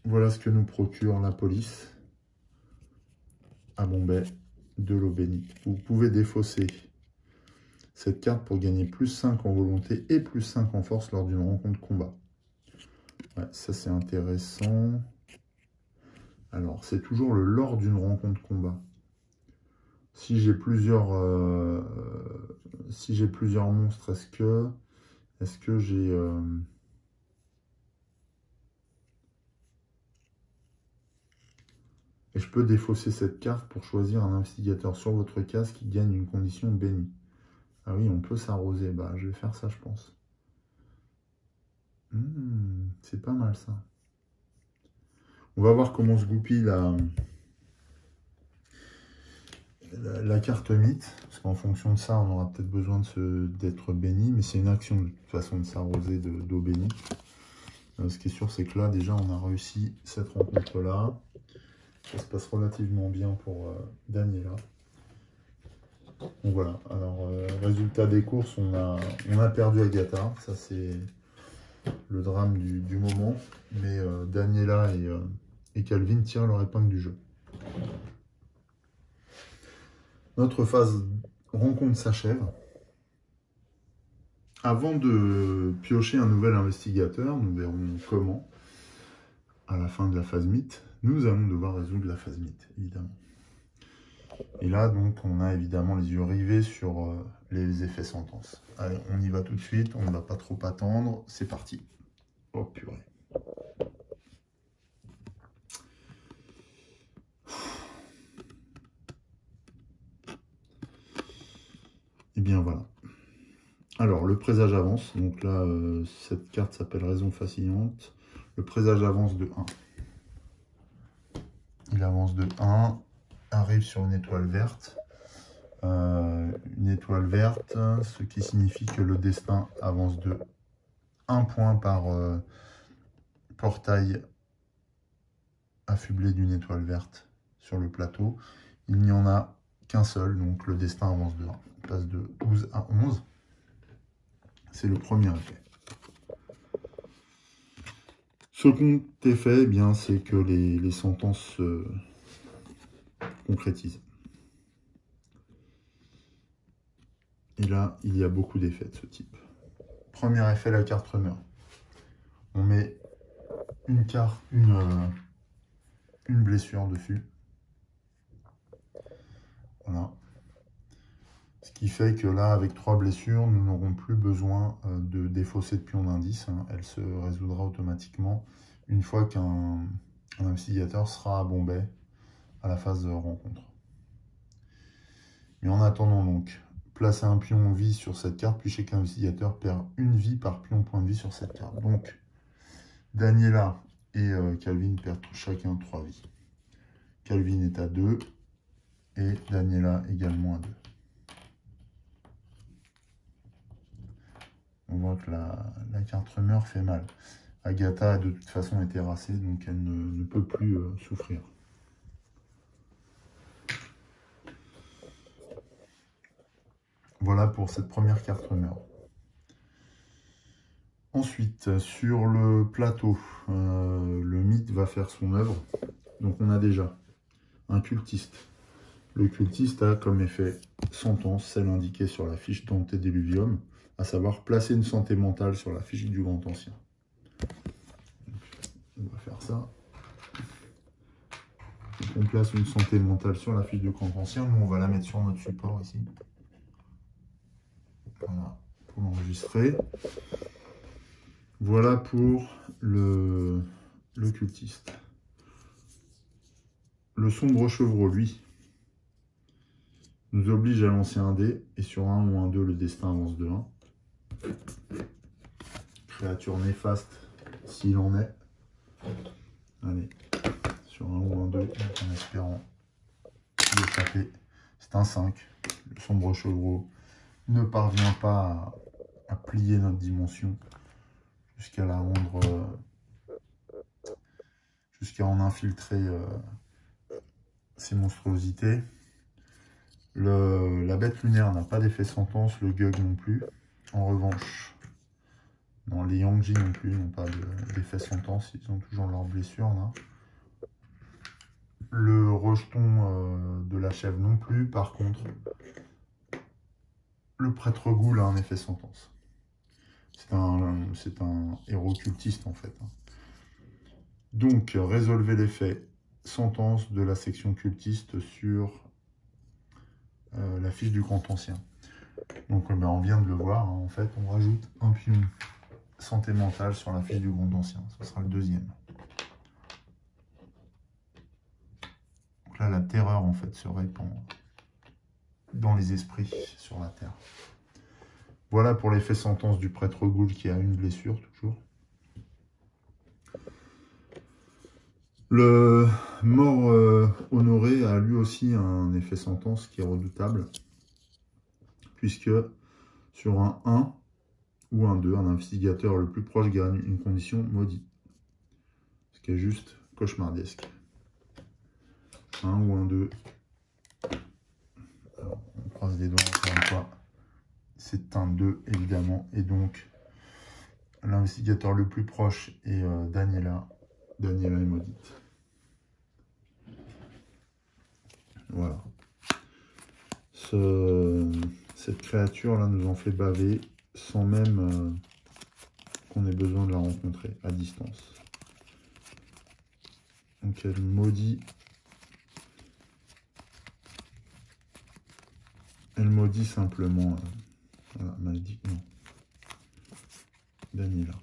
Voilà ce que nous procure la police à Bombay de l'eau bénite. Vous pouvez défausser cette carte pour gagner plus 5 en volonté et plus 5 en force lors d'une rencontre combat. Ouais, ça c'est intéressant. Alors, c'est toujours le lors d'une rencontre combat. Si j'ai plusieurs monstres, est-ce que Est-ce que j'ai... Et je peux défausser cette carte pour choisir un investigateur sur votre case qui gagne une condition bénie. Ah oui, on peut s'arroser. Bah, je vais faire ça, je pense. C'est pas mal, ça. On va voir comment se goupille la carte mythe. Parce qu'en fonction de ça, on aura peut-être besoin d'être béni. Mais c'est une action, de toute façon, de s'arroser d'eau bénie. Ce qui est sûr, c'est que là, déjà, on a réussi cette rencontre-là. Ça se passe relativement bien pour Daniela. Donc voilà, alors résultat des courses, on a perdu Agatha, ça c'est le drame du moment, mais Daniela et Calvin tirent leur épingle du jeu. Notre phase rencontre s'achève. Avant de piocher un nouvel investigateur, nous verrons comment, à la fin de la phase mythe, nous allons devoir résoudre la phase mythe, évidemment. Et là, donc, on a évidemment les yeux rivés sur les effets sentence. Allez, on y va tout de suite, on ne va pas trop attendre, c'est parti. Oh purée. Et bien voilà. Alors, le présage avance, donc là, cette carte s'appelle raison fascinante. Le présage avance de 1. Il avance de 1, arrive sur une étoile verte. Une étoile verte, ce qui signifie que le destin avance de 1 point par portail affublé d'une étoile verte sur le plateau. Il n'y en a qu'un seul, donc le destin avance de 1. Il passe de 12 à 11. C'est le premier effet. Second effet, eh bien, c'est que les sentences se concrétisent. Et là, il y a beaucoup d'effets de ce type. Premier effet, la carte meurt. On met une blessure dessus. Voilà. Ce qui fait que là, avec 3 blessures, nous n'aurons plus besoin de défausser de pion d'indice. Elle se résoudra automatiquement une fois qu'un investigateur sera à Bombay à la phase de rencontre. Mais en attendant donc, placer un pion vie sur cette carte, puis chaque investigateur perd une vie par pion point de vie sur cette carte. Donc, Daniela et Calvin perdent chacun 3 vies. Calvin est à 2 et Daniela également à 2. On voit que la carte rumeur fait mal. Agatha a de toute façon été terrassée, donc elle ne peut plus souffrir. Voilà pour cette première carte rumeur. Ensuite, sur le plateau, le mythe va faire son œuvre. Donc on a déjà un cultiste. Le cultiste a comme effet sentence, celle indiquée sur la fiche d'Antédiluvium, à savoir placer une santé mentale sur la fiche du Grand Ancien. Donc, on va faire ça. Donc, on place une santé mentale sur la fiche du Grand Ancien. Nous, on va la mettre sur notre support ici. Voilà, pour l'enregistrer. Voilà pour le cultiste. Le sombre chevreau, lui, nous oblige à lancer un dé, et sur un ou un 2, le destin avance de 1. Créature néfaste, s'il en est. Allez, sur un ou un 2, en espérant y échapper. C'est un 5. Le sombre chevreau ne parvient pas à plier notre dimension jusqu'à la rendre... jusqu'à en infiltrer ces monstruosités. La bête lunaire n'a pas d'effet sentence, le Gug non plus. En revanche, non, les Yangji non plus n'ont pas d'effet sentence, ils ont toujours leurs blessures là. Le rejeton de la chèvre non plus, par contre, le prêtre Ghoul a un effet sentence. C'est un héros cultiste en fait. Donc, résolvez l'effet sentence de la section cultiste sur la fiche du Grand Ancien. Donc ben, on vient de le voir, hein, en fait, on rajoute un pion santé mentale sur la fiche du grand ancien. Ce sera le deuxième. Donc là, la terreur, en fait, se répand dans les esprits sur la terre. Voilà pour l'effet sentence du prêtre Goul qui a une blessure, toujours. Le mort honoré a lui aussi un effet sentence qui est redoutable, puisque sur un 1 ou un 2, un investigateur le plus proche gagne une condition maudite. Ce qui est juste cauchemardesque. 1 ou un 2. Alors, on croise les doigts encore une fois. C'est un 2 évidemment. Et donc, l'investigateur le plus proche est Daniela. Daniela est maudite. Voilà. Cette créature-là nous en fait baver sans même qu'on ait besoin de la rencontrer à distance. Donc elle maudit. Elle maudit simplement. Voilà, maudit. Non. Daniela.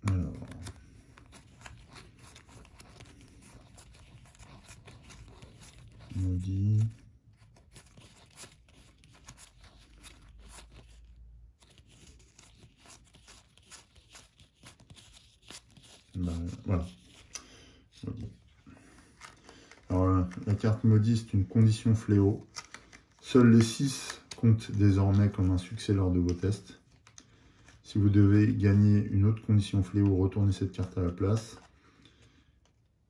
Alors. Maudit. Ben, voilà. Maudit. Alors la carte maudit, c'est une condition fléau. Seuls les 6 comptent désormais comme un succès lors de vos tests. Si vous devez gagner une autre condition fléau, retournez cette carte à la place.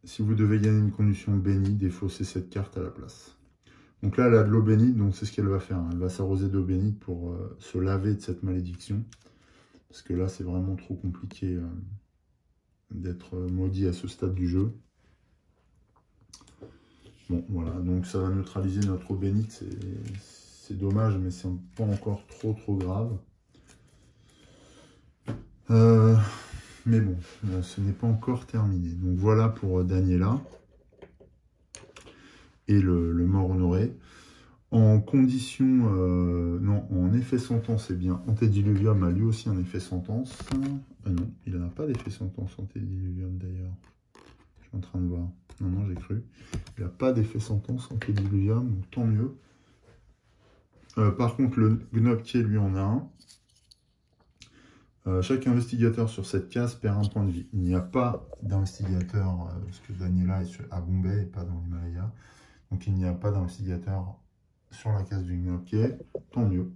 Si vous devez gagner une condition bénie, défaussez cette carte à la place. Donc là, elle a de l'eau bénite, donc c'est ce qu'elle va faire. Elle va s'arroser d'eau bénite pour se laver de cette malédiction. Parce que là, c'est vraiment trop compliqué d'être maudit à ce stade du jeu. Bon, voilà, donc ça va neutraliser notre eau bénite. C'est dommage, mais c'est pas encore trop grave. Mais bon, ce n'est pas encore terminé. Donc voilà pour Daniela et le mort honoré. En condition, non, en effet sentence, c'est bien. Antédiluvium a lui aussi un effet sentence. Non, il n'a pas d'effet sentence Antédiluvium d'ailleurs. Je suis en train de voir. Non, j'ai cru. Il n'a pas d'effet sentence Antédiluvium, donc tant mieux. Par contre, le Gnoptier, lui, en a un. Chaque investigateur sur cette case perd un point de vie. Il n'y a pas d'investigateur, parce que Daniela est à Bombay et pas dans l'Himalaya. Donc il n'y a pas d'investigateur sur la case du Gnoptier. Tant mieux.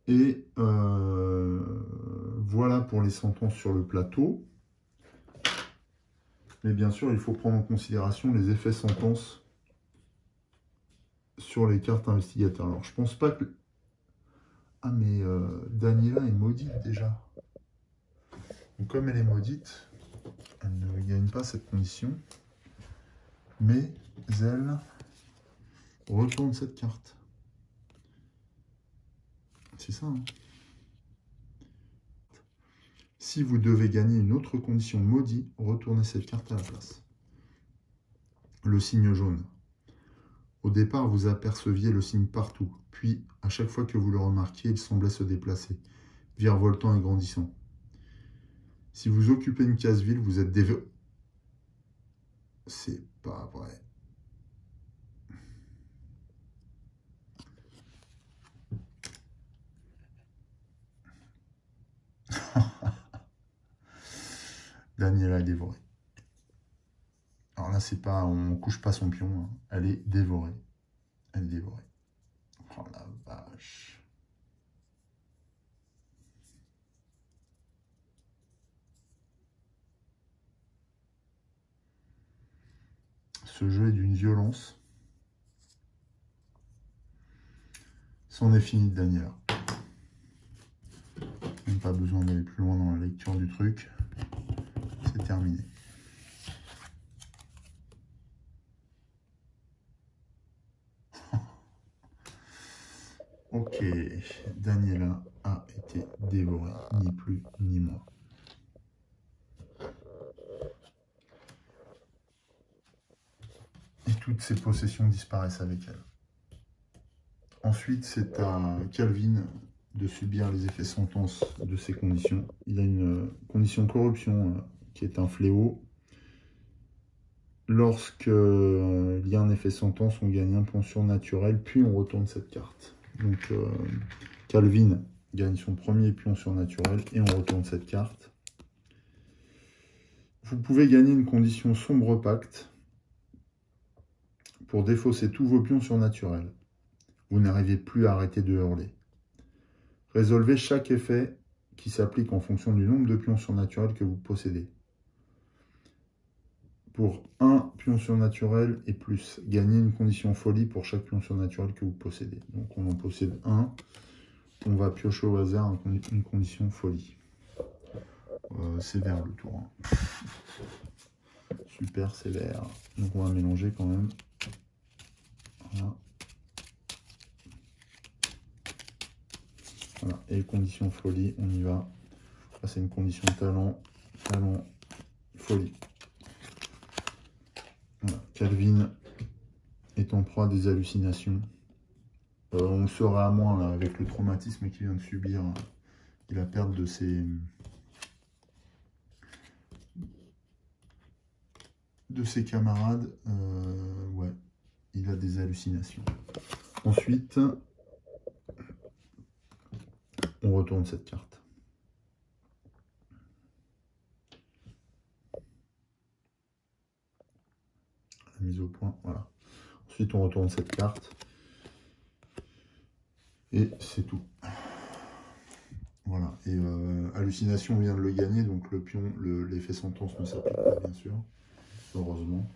Et voilà pour les sentences sur le plateau. Mais bien sûr, il faut prendre en considération les effets sentences sur les cartes investigateurs. Alors je pense pas que... Ah, mais Daniela est maudite déjà. Donc, comme elle est maudite, elle ne gagne pas cette condition. Mais elle retourne cette carte. C'est ça. Hein. Si vous devez gagner une autre condition maudite, retournez cette carte à la place. Le signe jaune. Au départ, vous aperceviez le signe partout. Puis, à chaque fois que vous le remarquiez, il semblait se déplacer, virevoltant et grandissant. Si vous occupez une case vide, vous êtes déverrouillé. C'est pas vrai. Daniela est dévorée. Alors là, c'est pas, on couche pas son pion. Hein. Elle est dévorée. Elle est dévorée. Oh la vache. Ce jeu est d'une violence. C'en est fini de Daniela. Même pas besoin d'aller plus loin dans la lecture du truc. C'est terminé. Ok, Daniela a été dévorée, ni plus ni moins. Et toutes ses possessions disparaissent avec elle. Ensuite, c'est à Calvin de subir les effets sentence de ces conditions. Il a une condition corruption qui est un fléau. Lorsqu'il y a un effet sentence, on gagne un pion surnaturel, puis on retourne cette carte. Donc Calvin gagne son premier pion surnaturel et on retourne cette carte. Vous pouvez gagner une condition sombre pacte pour défausser tous vos pions surnaturels. Vous n'arrivez plus à arrêter de hurler. Résolvez chaque effet qui s'applique en fonction du nombre de pions surnaturels que vous possédez. Pour un pion surnaturel et plus, gagnez une condition folie pour chaque pion surnaturel que vous possédez. Donc on en possède un, on va piocher au hasard une condition folie. C'est vert le tour. Hein. Super sévère. Donc on va mélanger quand même. Voilà. Voilà. Et condition folie, on y va. C'est une condition talent, folie. Voilà. Calvin est en proie à des hallucinations. On sera à moins là, avec le traumatisme qu'il vient de subir et la perte de ses camarades. Ouais, il a des hallucinations. Ensuite, on retourne cette carte. La mise au point, voilà. Ensuite, on retourne cette carte. Et c'est tout. Voilà. Et hallucination, on vient de le gagner, donc le pion, l'effet sentence ne s'applique pas, bien sûr. Heureusement.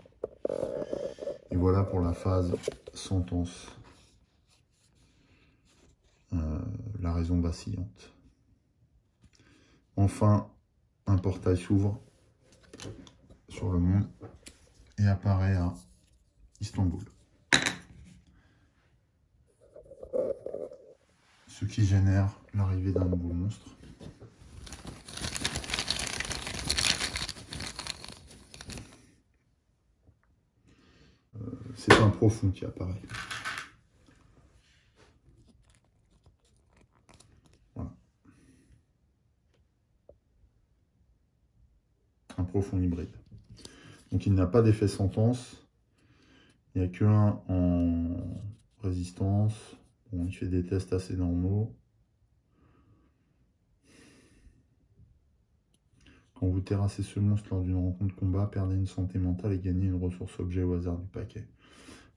Et voilà pour la phase sentence. La raison vacillante. Enfin, un portail s'ouvre sur le monde et apparaît à Istanbul. Ce qui génère l'arrivée d'un nouveau monstre. C'est un profond qui apparaît. Voilà. Un profond hybride. Donc il n'a pas d'effet sentence. Il n'y a qu'un en résistance. Bon, il fait des tests assez normaux. Quand vous terrassez ce monstre lors d'une rencontre combat, perdez une santé mentale et gagnez une ressource objet au hasard du paquet.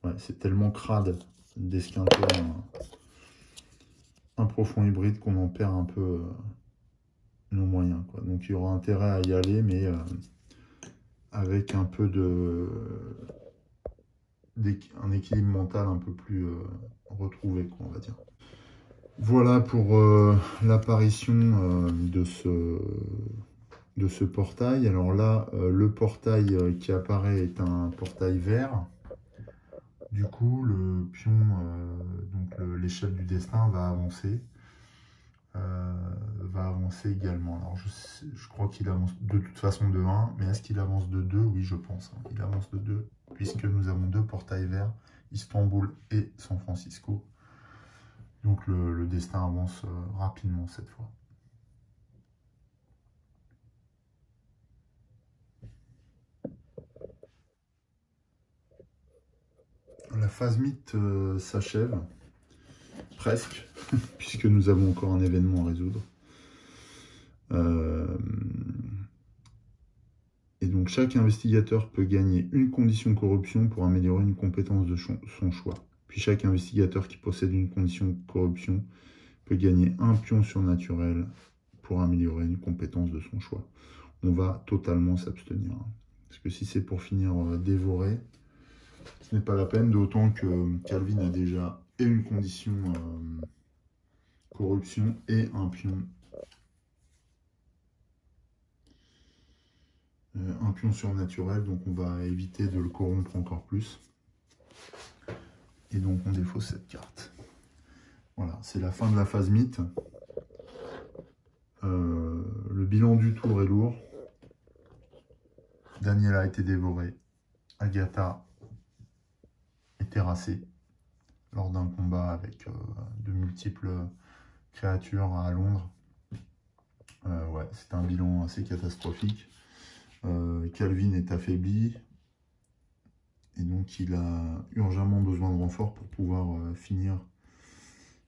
Ouais, c'est tellement crade d'esquinter un profond hybride qu'on en perd un peu nos moyens, quoi. Donc il y aura intérêt à y aller, mais avec un peu un équilibre mental un peu plus retrouvé, quoi, on va dire. Voilà pour l'apparition de ce portail. Alors là, le portail qui apparaît est un portail vert. Du coup, le pion, donc l'échelle du destin va avancer également. Alors je crois qu'il avance de toute façon de 1, mais est-ce qu'il avance de 2? Oui, je pense. Hein. Il avance de 2, puisque nous avons deux portails verts, Istanbul et San Francisco. Donc le destin avance rapidement cette fois. La phase mythe s'achève, presque, puisque nous avons encore un événement à résoudre. Et donc chaque investigateur peut gagner une condition corruption pour améliorer une compétence de son choix. Puis chaque investigateur qui possède une condition corruption peut gagner un pion surnaturel pour améliorer une compétence de son choix. On va totalement s'abstenir. Parce que si c'est pour finir dévoré, ce n'est pas la peine, d'autant que Calvin a déjà une condition corruption et un pion surnaturel, donc on va éviter de le corrompre encore plus. Et donc on défausse cette carte. Voilà, c'est la fin de la phase mythe. Le bilan du tour est lourd. Daniela a été dévorée. Agatha est terrassée lors d'un combat avec de multiples créatures à Londres. Ouais, c'est un bilan assez catastrophique. Calvin est affaibli. Et donc, il a urgemment besoin de renfort pour pouvoir finir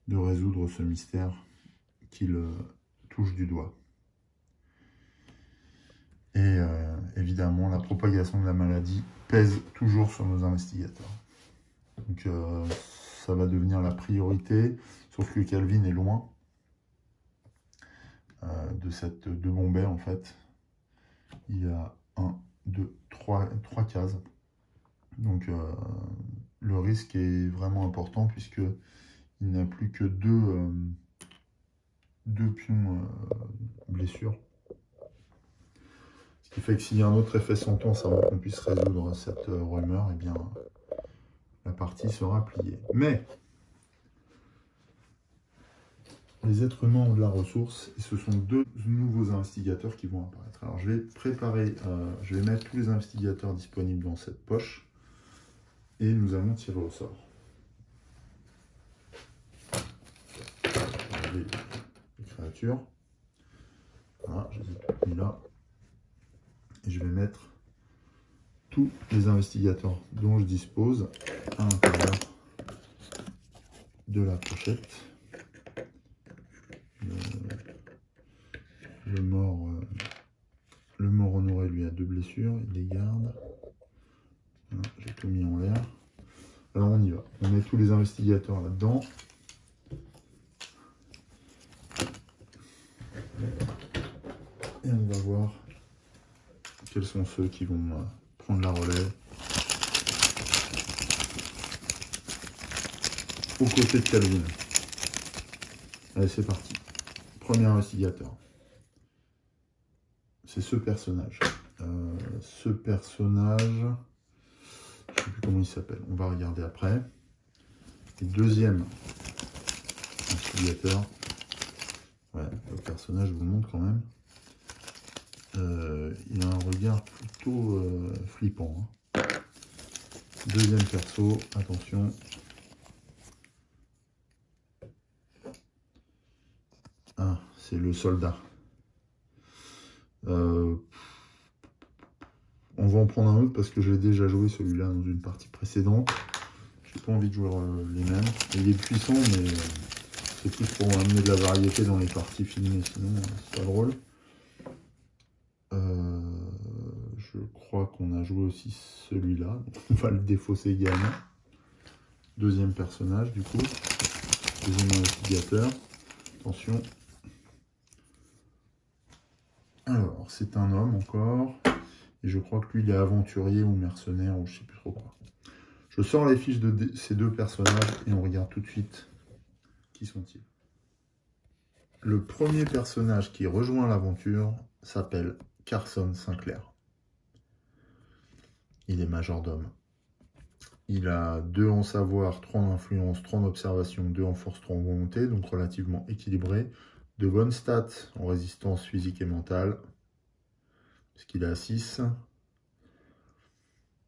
de résoudre ce mystère qu'il touche du doigt. Et évidemment, la propagation de la maladie pèse toujours sur nos investigateurs. Donc, ça va devenir la priorité, sauf que Calvin est loin de Bombay, en fait. Il y a 1, 2, 3 cases. Donc, le risque est vraiment important puisque il n'a plus que deux pions blessures. Ce qui fait que s'il y a un autre effet sentence avant qu'on puisse résoudre cette rumeur, eh bien, la partie sera pliée. Mais les êtres humains ont de la ressource et ce sont 2 nouveaux investigateurs qui vont apparaître. Alors, je vais préparer, je vais mettre tous les investigateurs disponibles dans cette poche et nous allons tirer au sort. Les créatures. Voilà, je les ai toutes mis là. Et je vais mettre tous les investigateurs dont je dispose à l'intérieur de la pochette. Le mort honoré, lui, a 2 blessures, il les garde. Voilà, j'ai tout mis en l'air. Alors on y va. On met tous les investigateurs là-dedans. Et on va voir quels sont ceux qui vont prendre la relève aux côtés de Calvin. Allez, c'est parti. Premier investigateur. C'est ce personnage. Ce personnage, je ne sais plus comment il s'appelle. On va regarder après. Et deuxième investigateur. Ouais, le personnage, je vous le montre quand même. Il a un regard plutôt flippant. Hein. Deuxième perso, attention. Ah, c'est le soldat. On va en prendre un autre parce que je l'ai déjà joué celui-là dans une partie précédente. J'ai pas envie de jouer les mêmes. Il est puissant, mais c'est plus pour amener de la variété dans les parties filmées, sinon c'est pas drôle. Je crois qu'on a joué aussi celui-là. On va le défausser également. Deuxième personnage, du coup. Deuxième investigateur. Attention. Alors, c'est un homme encore. Et je crois que lui, il est aventurier ou mercenaire ou je sais plus trop quoi. Je sors les fiches de ces 2 personnages et on regarde tout de suite qui sont-ils. Le premier personnage qui rejoint l'aventure s'appelle Carson Sinclair. Il est majordome. Il a 2 en savoir, 3 en influence, 3 en observation, 2 en force, 3 en volonté, donc relativement équilibré. De bonnes stats en résistance physique et mentale, puisqu'il est à 6.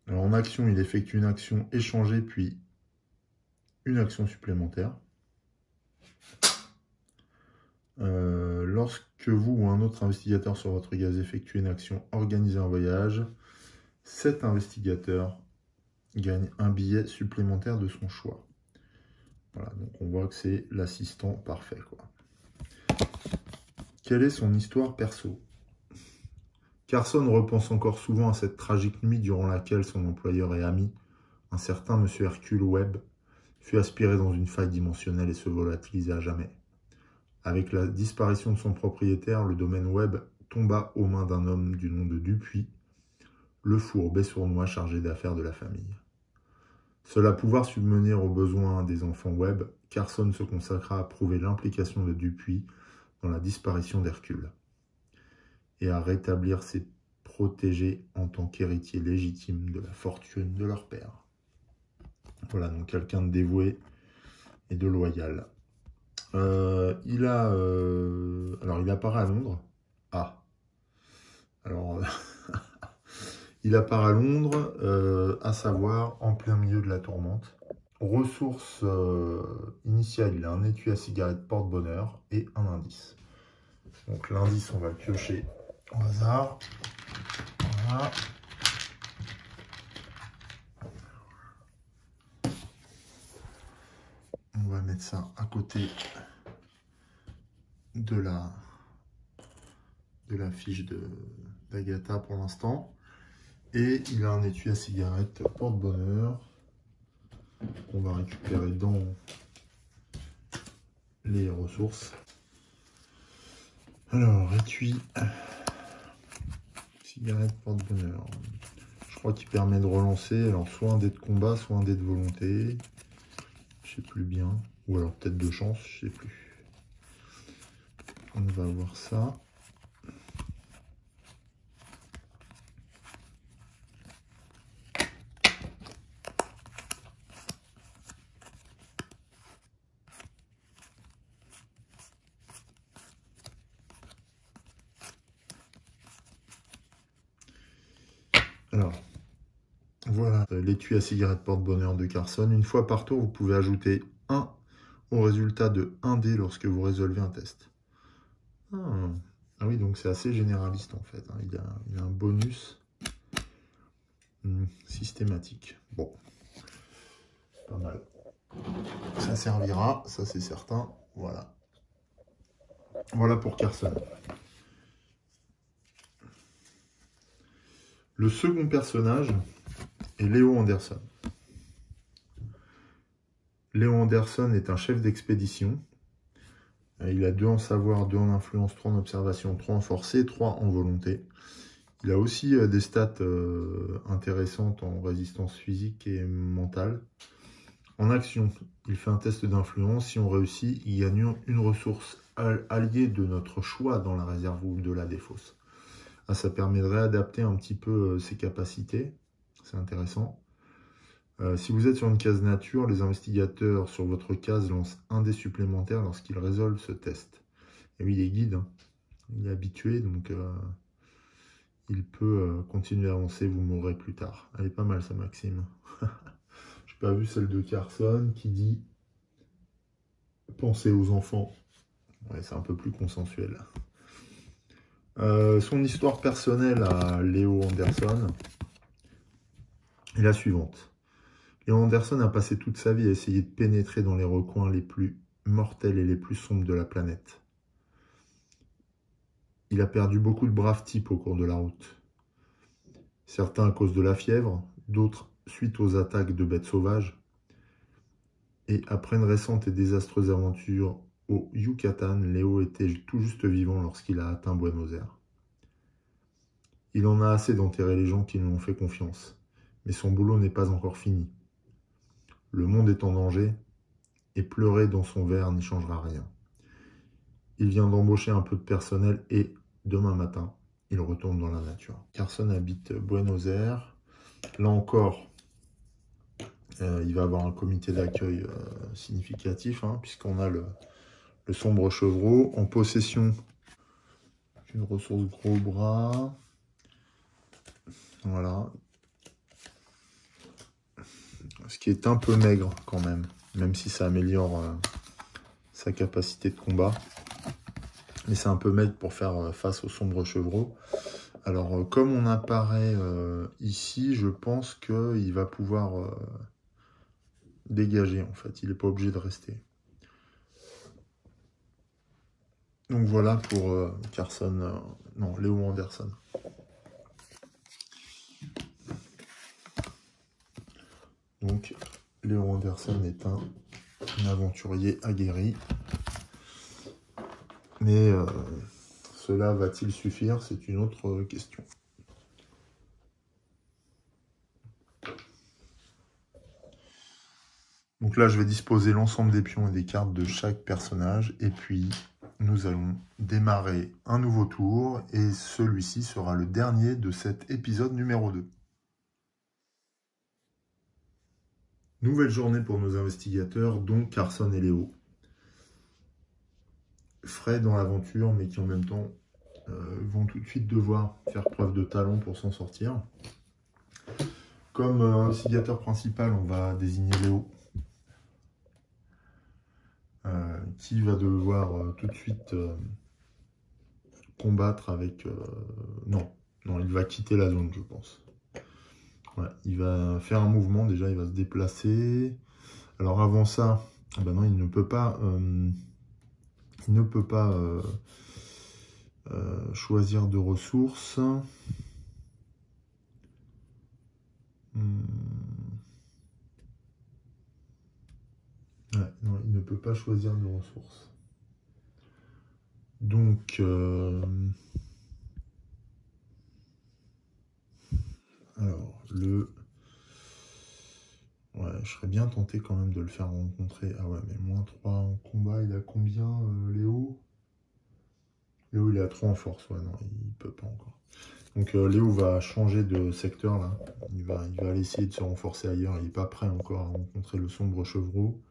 Alors en action, il effectue une action échangée, puis une action supplémentaire. Lorsque vous ou un autre investigateur sur votre gaz effectue une action organisée un voyage, cet investigateur gagne un billet supplémentaire de son choix. Voilà, donc on voit que c'est l'assistant parfait, quoi. Quelle est son histoire perso? Carson repense encore souvent à cette tragique nuit durant laquelle son employeur et ami, un certain monsieur Hercule Webb, fut aspiré dans une faille dimensionnelle et se volatilisa à jamais. Avec la disparition de son propriétaire, le domaine Webb tomba aux mains d'un homme du nom de Dupuis, le fourbe et sournois chargé d'affaires de la famille. Seul à pouvoir subvenir aux besoins des enfants Webb, Carson se consacra à prouver l'implication de Dupuis dans la disparition d'Hercule et à rétablir ses protégés en tant qu'héritiers légitimes de la fortune de leur père. Voilà, donc quelqu'un de dévoué et de loyal. Alors, il apparaît à Londres. Ah. Alors, il apparaît à Londres, à savoir en plein milieu de la tourmente. Ressources initiales, il a un étui à cigarette porte-bonheur et un indice. Donc l'indice, on va le piocher au hasard. Voilà. On va mettre ça à côté de la fiche d'Agatha pour l'instant. Et il a un étui à cigarette porte-bonheur qu'on va récupérer dans les ressources. Alors, étui, cigarette porte-bonheur. Je crois qu'il permet de relancer, alors soit un dé de combat, soit un dé de volonté. Je sais plus bien. Ou alors peut-être de chance, je sais plus. On va voir ça. Alors, voilà l'étui à cigarette porte-bonheur de Carson. Une fois par tour, vous pouvez ajouter 1 au résultat de 1 dé lorsque vous résolvez un test. Ah oui, donc c'est assez généraliste en fait. Il a un bonus systématique. Bon, pas mal. Ça servira, ça c'est certain. Voilà. Voilà pour Carson. Le second personnage est Léo Anderson. Léo Anderson est un chef d'expédition. Il a 2 en savoir, 2 en influence, 3 en observation, 3 en forcé, 3 en volonté. Il a aussi des stats intéressantes en résistance physique et mentale. En action, il fait un test d'influence. Si on réussit, il gagne une ressource alliée de notre choix dans la réserve ou de la défausse. Ah, ça permet de réadapter un petit peu ses capacités. C'est intéressant. Si vous êtes sur une case nature, les investigateurs sur votre case lancent un dé supplémentaire lorsqu'ils résolvent ce test. Et oui, il est guide, hein. Il est habitué, donc il peut continuer à avancer, vous mourrez plus tard. Elle est pas mal, ça, Maxime. J'ai pas vu celle de Carson qui dit « Pensez aux enfants ». Ouais, c'est un peu plus consensuel. Son histoire personnelle à Léo Anderson est la suivante. Léo Anderson a passé toute sa vie à essayer de pénétrer dans les recoins les plus mortels et les plus sombres de la planète. Il a perdu beaucoup de braves types au cours de la route. Certains à cause de la fièvre, d'autres suite aux attaques de bêtes sauvages. Et après une récente et désastreuse aventure au Yucatan, Léo était tout juste vivant lorsqu'il a atteint Buenos Aires. Il en a assez d'enterrer les gens qui lui ont fait confiance, mais son boulot n'est pas encore fini. Le monde est en danger, et pleurer dans son verre n'y changera rien. Il vient d'embaucher un peu de personnel et, demain matin, il retourne dans la nature. Carson habite Buenos Aires. Là encore, il va avoir un comité d'accueil significatif, hein, puisqu'on a le sombre chevreau en possession d'une ressource gros bras. Voilà. Ce qui est un peu maigre quand même si ça améliore sa capacité de combat. Mais c'est un peu maigre pour faire face au sombre chevreau. Alors, comme on apparaît ici, je pense qu'il va pouvoir dégager, en fait. Il n'est pas obligé de rester. Donc voilà pour Carson, non, Léo Anderson. Donc, Léo Anderson est un aventurier aguerri. Mais cela va-t-il suffire? C'est une autre question. Donc là, je vais disposer l'ensemble des pions et des cartes de chaque personnage. Et puis, nous allons démarrer un nouveau tour. Et celui-ci sera le dernier de cet épisode numéro 2. Nouvelle journée pour nos investigateurs, dont Carson et Léo. frais dans l'aventure, mais qui en même temps vont tout de suite devoir faire preuve de talent pour s'en sortir. Comme instigateur principal, on va désigner Léo, qui va devoir tout de suite combattre avec... non, il va quitter la zone, je pense. Ouais, il va faire un mouvement, déjà, il va se déplacer. Alors avant ça, ben non, il ne peut pas... choisir de ressources. Ouais, non, il ne peut pas choisir de ressources. Donc, alors, ouais, je serais bien tenté quand même de le faire rencontrer. Ah ouais, mais -3 en combat, il a combien, Léo? Léo, il est à 3 en force. Ouais, non, il peut pas encore. Donc, Léo va changer de secteur, là. Il va aller essayer de se renforcer ailleurs. Il n'est pas prêt encore à rencontrer le sombre chevreau.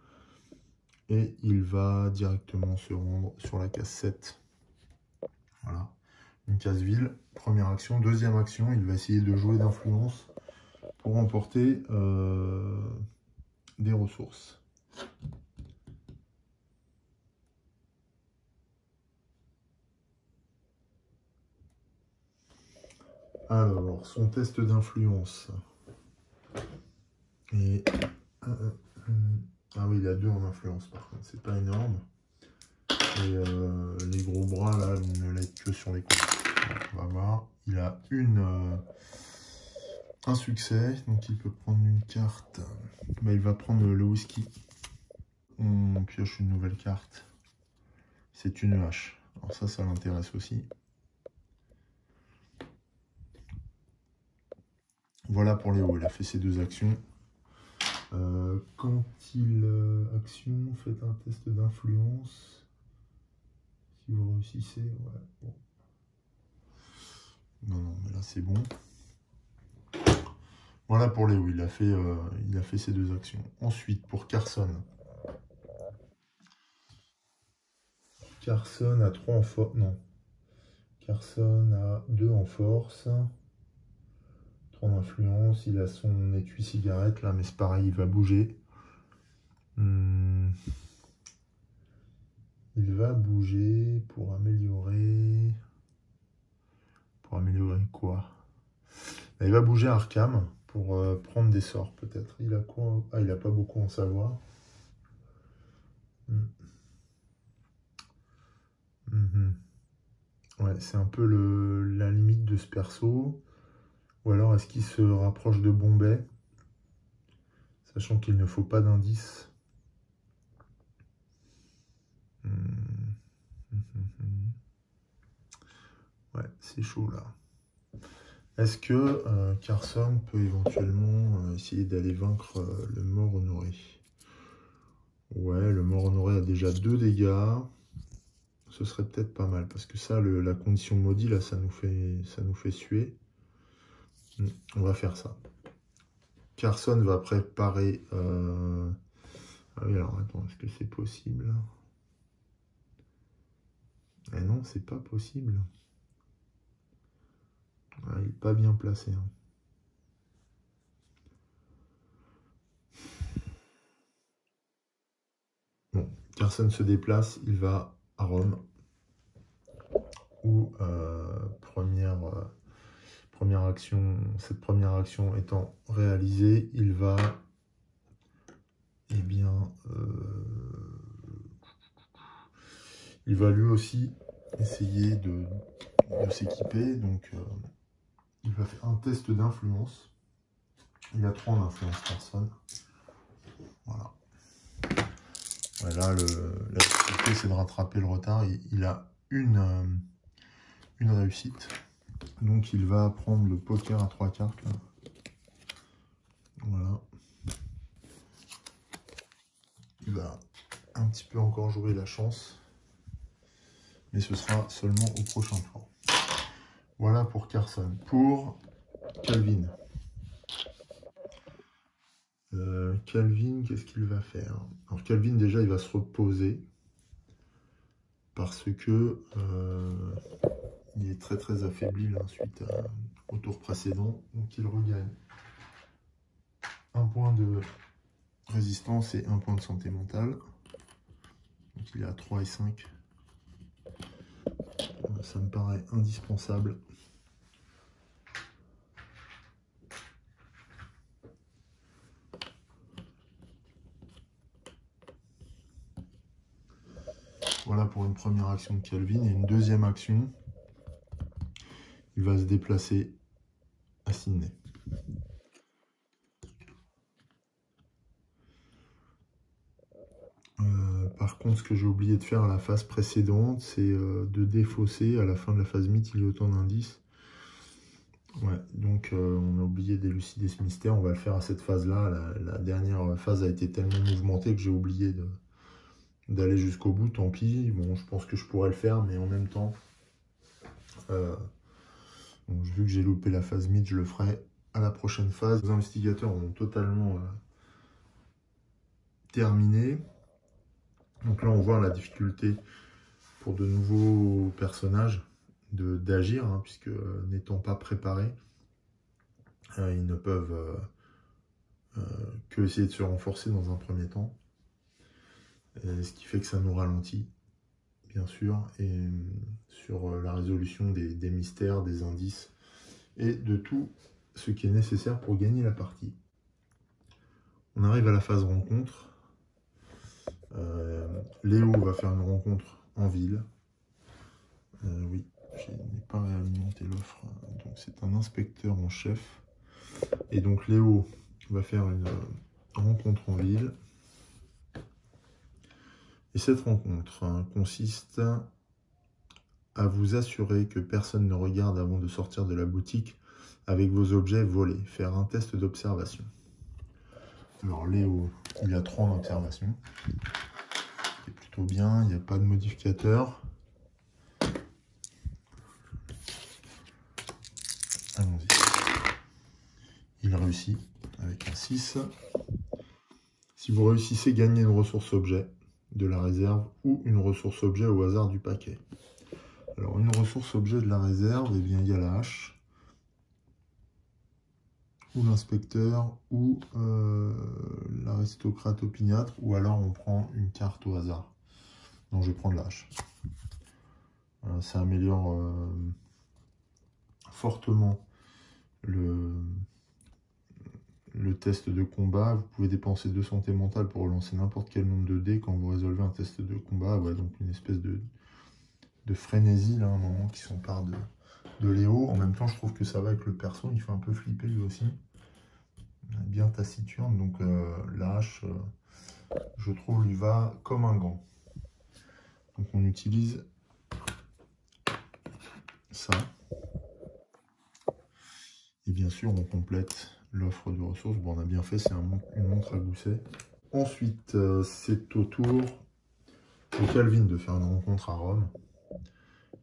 Et il va directement se rendre sur la case 7. Voilà. Une case ville. Première action. Deuxième action, il va essayer de jouer d'influence pour remporter des ressources. Alors, son test d'influence. Et... ah oui, il a 2 en influence par contre, c'est pas énorme. Et les gros bras là ne l'aident que sur les coups. On va voir. Il a un succès, donc il peut prendre une carte. Bah, il va prendre le whisky. On pioche une nouvelle carte. C'est une hache. Alors ça l'intéresse aussi. Voilà pour Léo, il a fait ses 2 actions. Quand il... action, faites un test d'influence. Si vous réussissez, ouais, bon. Non, mais là c'est bon. Voilà pour Léo, il a fait ses 2 actions. Ensuite, pour Carson. Carson a 3 en force. Non. Carson a 2 en force. 3 en influence. Il a son étui cigarette là, mais c'est pareil, il va bouger. Il va bouger pour améliorer... Pour améliorer quoi? Il va bouger Arkham pour prendre des sorts peut-être. Il a quoi? Ah, il a pas beaucoup en savoir. Ouais, c'est un peu la limite de ce perso. Ou alors est-ce qu'il se rapproche de Bombay? Sachant qu'il ne faut pas d'indice. Ouais, c'est chaud là. Est-ce que Carson peut éventuellement essayer d'aller vaincre le mort honoré? Ouais, le mort honoré a déjà 2 dégâts. Ce serait peut-être pas mal, parce que ça, la condition maudit, là, ça nous fait suer. On va faire ça. Carson va préparer... Ah oui, alors attends, est-ce que c'est possible? Eh non, c'est pas possible. Ah, il n'est pas bien placé. Hein. Bon, Carson se déplace, il va à Rome. Où première action, cette première action étant réalisée, il va il va lui aussi essayer de s'équiper. Donc il va faire un test d'influence. Il a 3 en influence personne. Voilà. Voilà, la difficulté c'est de rattraper le retard. Il a une réussite. Donc il va prendre le poker à 3 cartes. Là. Voilà. Il va un petit peu encore jouer la chance. Mais ce sera seulement au prochain tour. Voilà pour Carson. Pour Calvin. Calvin, qu'est-ce qu'il va faire? Alors Calvin, déjà, il va se reposer. parce que il est très affaibli là, suite au tour précédent. Donc il regagne un point de résistance et un point de santé mentale. Donc il est à 3 et 5. Ça me paraît indispensable. Voilà pour une première action de Calvin. Et une deuxième action, il va se déplacer à Sydney. Par contre, ce que j'ai oublié de faire à la phase précédente, c'est de défausser à la fin de la phase mythe, il y a autant d'indices. Ouais, donc on a oublié d'élucider ce mystère, on va le faire à cette phase-là. La dernière phase a été tellement mouvementée que j'ai oublié d'aller jusqu'au bout, tant pis. Bon, je pense que je pourrais le faire, mais en même temps, bon, vu que j'ai loupé la phase mythe, je le ferai à la prochaine phase. Les investigateurs ont totalement terminé. Donc là, on voit la difficulté pour de nouveaux personnages d'agir, hein, puisque n'étant pas préparés, ils ne peuvent que essayer de se renforcer dans un premier temps. Et ce qui fait que ça nous ralentit, bien sûr, et sur la résolution des mystères, des indices, et de tout ce qui est nécessaire pour gagner la partie. On arrive à la phase rencontre. Léo va faire une rencontre en ville. Oui, je n'ai pas réalimenté l'offre. Donc c'est un inspecteur en chef. Et donc Léo va faire une rencontre en ville. Et cette rencontre consiste à vous assurer que personne ne regarde avant de sortir de la boutique avec vos objets volés. Faire un test d'observation. Alors Léo, il a 3 en observation. C'est plutôt bien, il n'y a pas de modificateur. Allons-y. Il réussit avec un 6. Si vous réussissez, gagnez une ressource objet de la réserve ou une ressource objet au hasard du paquet. Alors une ressource objet de la réserve, eh bien il y a la hache, ou l'inspecteur, ou l'aristocrate opiniâtre, ou alors on prend une carte au hasard. Donc je vais prendre la hache. Ça améliore fortement le test de combat. Vous pouvez dépenser 2 santé mentale pour relancer n'importe quel nombre de dés quand vous résolvez un test de combat. Ouais, donc une espèce de frénésie, là, à un moment, qui s'empare de Léo. En même temps, je trouve que ça va avec le perso. Il fait un peu flipper, lui aussi. Bien taciturne. Donc, la hache, je trouve, lui va comme un gant. Donc, on utilise ça. Et bien sûr, on complète l'offre de ressources. Bon, on a bien fait, c'est une montre à gousset. Ensuite, c'est au tour de Calvin de faire une rencontre à Rome.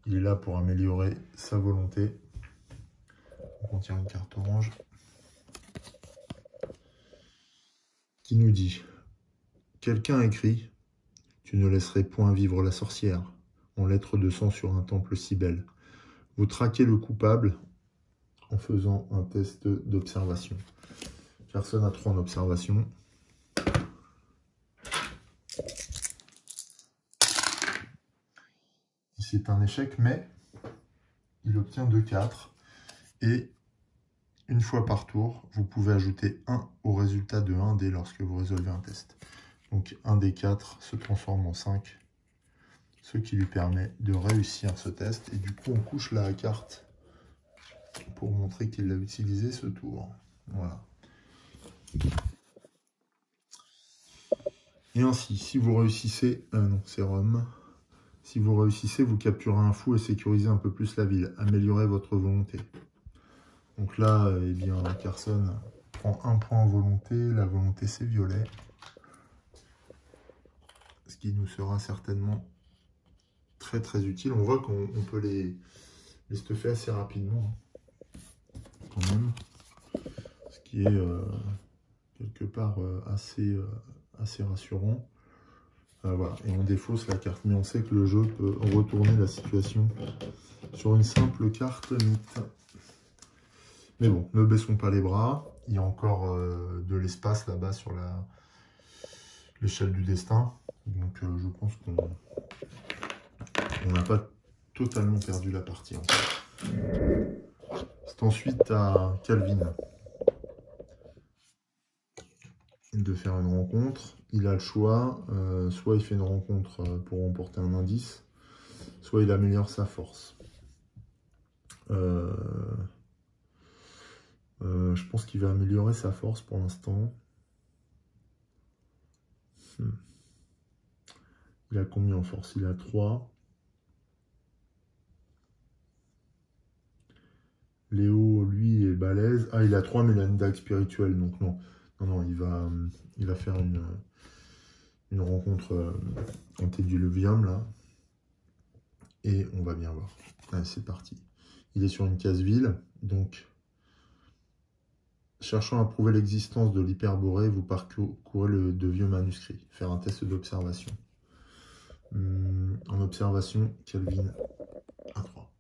Il est là pour améliorer sa volonté. On tire une carte orange qui nous dit: quelqu'un écrit: tu ne laisserais point vivre la sorcière, en lettres de sang sur un temple si belle. Vous traquez le coupable en faisant un test d'observation. Personne n'a 3 en observation. C'est un échec, mais il obtient 2/4. Et une fois par tour, vous pouvez ajouter 1 au résultat de 1 dé lorsque vous résolvez un test. Donc 1 des 4 se transforme en 5, ce qui lui permet de réussir ce test. Et du coup, on couche la carte pour montrer qu'il l'a utilisé ce tour. Voilà. Et ainsi, si vous réussissez... non, c'est Rome. Si vous réussissez, vous capturez un fou et sécurisez un peu plus la ville. Améliorez votre volonté. Donc là, eh bien, Carson prend 1 point en volonté. La volonté, c'est violet. Ce qui nous sera certainement très utile. On voit qu'on peut les stuffer assez rapidement, quand même. Ce qui est quelque part assez rassurant. Voilà, et on défausse la carte. Mais on sait que le jeu peut retourner la situation sur une simple carte mythe. Mais bon, ne baissons pas les bras. Il y a encore de l'espace là-bas sur l'échelle du destin. Donc je pense qu'on n'a pas totalement perdu la partie. C'est ensuite à Calvin de faire une rencontre. Il a le choix, soit il fait une rencontre pour remporter un indice, soit il améliore sa force. Je pense qu'il va améliorer sa force pour l'instant. Il a combien en force? Il a 3. Léo, lui, est balèze. Ah, il a 3, mais il a une dague spirituelle, donc non. Non, il va faire une rencontre antédiluvium, là. Et on va bien voir. Allez, c'est parti. Il est sur une case vile, donc... Cherchant à prouver l'existence de l'hyperborée, vous parcourez de vieux manuscrits. Faire un test d'observation. En observation, Calvin à 3.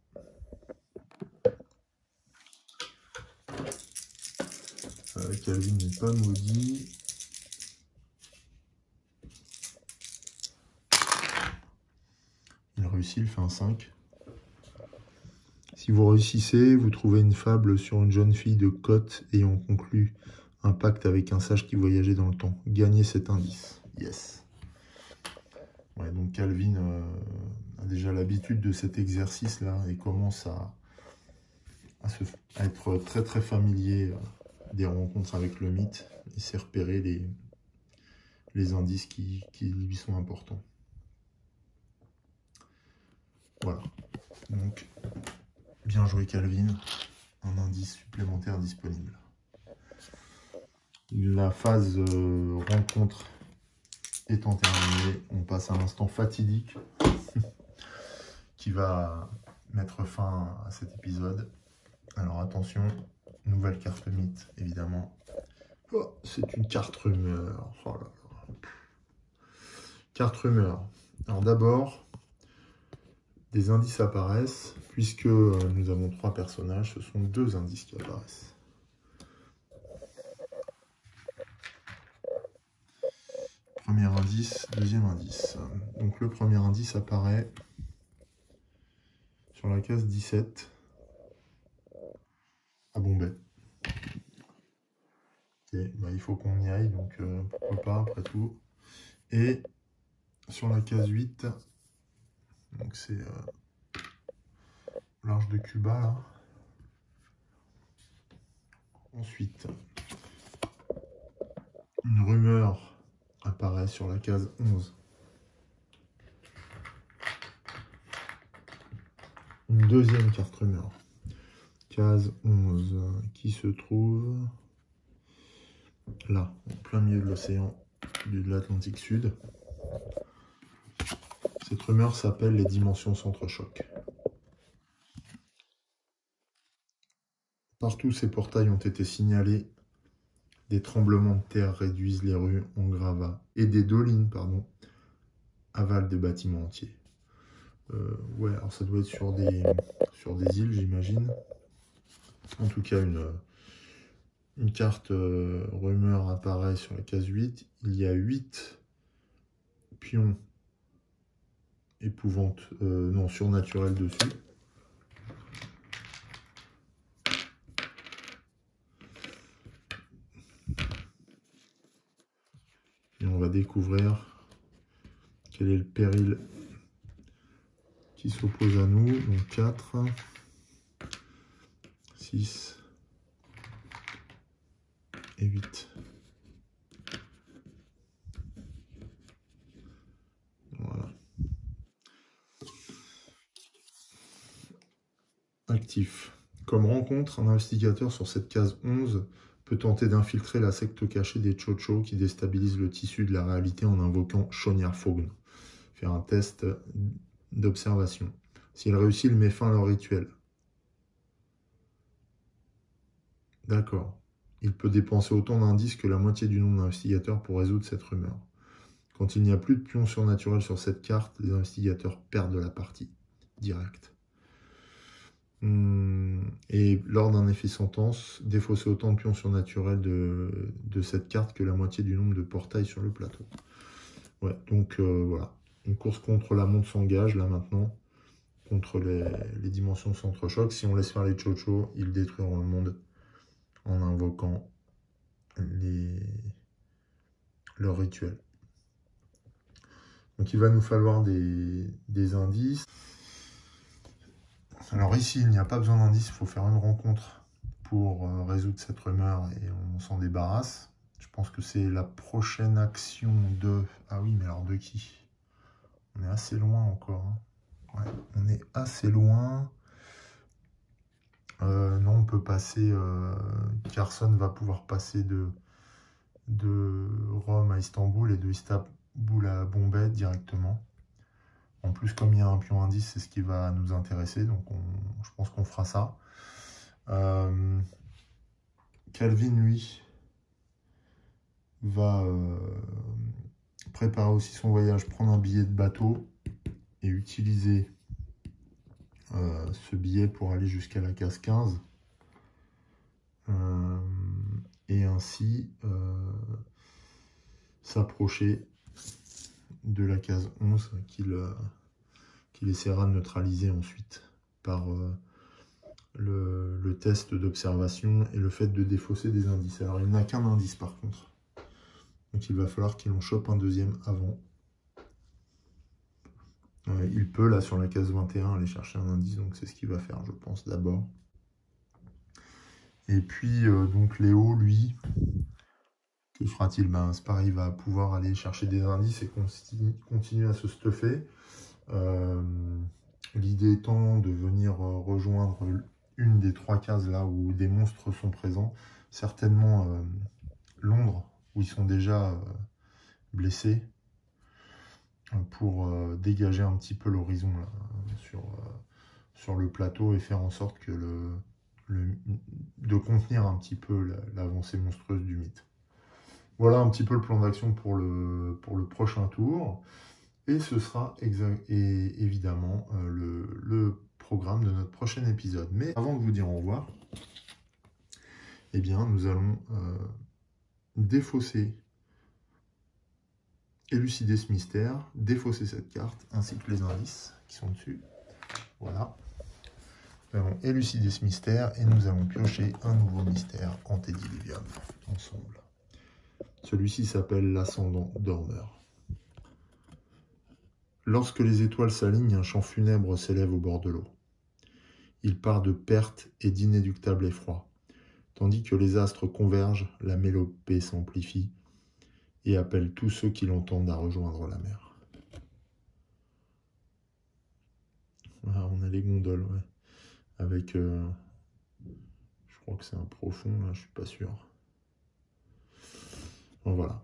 Calvin n'est pas maudit. Il réussit, il fait un 5. Si vous réussissez, vous trouvez une fable sur une jeune fille de Côte ayant conclu un pacte avec un sage qui voyageait dans le temps. Gagnez cet indice. Yes. Ouais, donc Calvin a déjà l'habitude de cet exercice-là et commence à être très très familier des rencontres avec le mythe. Il sait repérer les indices qui lui sont importants. Voilà. Donc, bien joué Calvin. Un indice supplémentaire disponible. La phase rencontre étant terminée, on passe à l'instant fatidique qui va mettre fin à cet épisode. Alors attention, nouvelle carte mythe, évidemment. Oh, c'est une carte rumeur. Oh là là. Carte rumeur. Alors d'abord, des indices apparaissent. Puisque nous avons 3 personnages, ce sont 2 indices qui apparaissent. Premier indice, deuxième indice. Donc le premier indice apparaît sur la case 17 à Bombay. Okay, bah, il faut qu'on y aille, donc pourquoi pas après tout. Et sur la case 8, donc c'est large de Cuba là. Ensuite, une rumeur apparaît sur la case 11. Une deuxième carte rumeur. Case 11 qui se trouve là, en plein milieu de l'océan de l'Atlantique Sud. Cette rumeur s'appelle les dimensions s'entrechoquent. Partout ces portails ont été signalés. Des tremblements de terre réduisent les rues en gravats et des dolines, avalent des bâtiments entiers. Ouais, alors ça doit être sur des îles, j'imagine. En tout cas, une carte rumeur apparaît sur la case 8. Il y a 8 pions surnaturels dessus. Et on va découvrir quel est le péril qui s'oppose à nous. Donc 4, 6 et 8. Voilà. Actif. Comme rencontre, un investigateur sur cette case 11 peut tenter d'infiltrer la secte cachée des Chocho qui déstabilise le tissu de la réalité en invoquant Shonyarfogn. Faire un test d'observation. S'il réussit, il met fin à leur rituel. D'accord. Il peut dépenser autant d'indices que la moitié du nombre d'investigateurs pour résoudre cette rumeur. Quand il n'y a plus de pions surnaturels sur cette carte, les investigateurs perdent la partie. Direct. Et lors d'un effet sentence, défausser autant de pions surnaturels de cette carte que la moitié du nombre de portails sur le plateau. Ouais, donc voilà. Une course contre la montre s'engage là maintenant, contre les dimensions centre-choc. Si on laisse faire les chocho, ils détruiront le monde en invoquant leur rituel. Donc il va nous falloir des indices. Alors ici, il n'y a pas besoin d'indices, il faut faire une rencontre pour résoudre cette rumeur et on s'en débarrasse. Je pense que c'est la prochaine action de... Ah oui, mais alors de qui? On est assez loin encore. Hein. Ouais, on est assez loin. Non, on peut passer... Carson va pouvoir passer de Rome à Istanbul et de Istanbul à Bombay directement. En plus, comme il y a un pion indice, c'est ce qui va nous intéresser. Donc, je pense qu'on fera ça. Calvin, lui, va préparer aussi son voyage, prendre un billet de bateau et utiliser ce billet pour aller jusqu'à la case 15. Et ainsi s'approcher de la case 11 qu'il essaiera de neutraliser ensuite par le test d'observation et le fait de défausser des indices. Alors il n'a qu'un indice par contre. Donc il va falloir qu'il en chope un deuxième avant. Il peut là sur la case 21 aller chercher un indice, donc c'est ce qu'il va faire je pense d'abord. Et puis donc Léo lui, que fera-t-il? Ben, c'est pareil, il va pouvoir aller chercher des indices et continuer à se stuffer. L'idée étant de venir rejoindre une des 3 cases là où des monstres sont présents. Certainement Londres, où ils sont déjà blessés, pour dégager un petit peu l'horizon sur le plateau et faire en sorte que de contenir un petit peu l'avancée monstrueuse du mythe. Voilà un petit peu le plan d'action pour le prochain tour. Et ce sera évidemment le programme de notre prochain épisode. Mais avant de vous dire au revoir, eh bien, nous allons défausser, élucider ce mystère, défausser cette carte, ainsi que les indices qui sont dessus. Voilà. Nous allons élucider ce mystère et nous allons piocher un nouveau mystère Antédiluvium ensemble. Celui-ci s'appelle l'ascendant dormeur. Lorsque les étoiles s'alignent, un chant funèbre s'élève au bord de l'eau. Il part de perte et d'inéluctable effroi. Tandis que les astres convergent, la mélopée s'amplifie et appelle tous ceux qui l'entendent à rejoindre la mer. Voilà, on a les gondoles, ouais. Avec, je crois que c'est un profond, là, je suis pas sûr. Bon, voilà.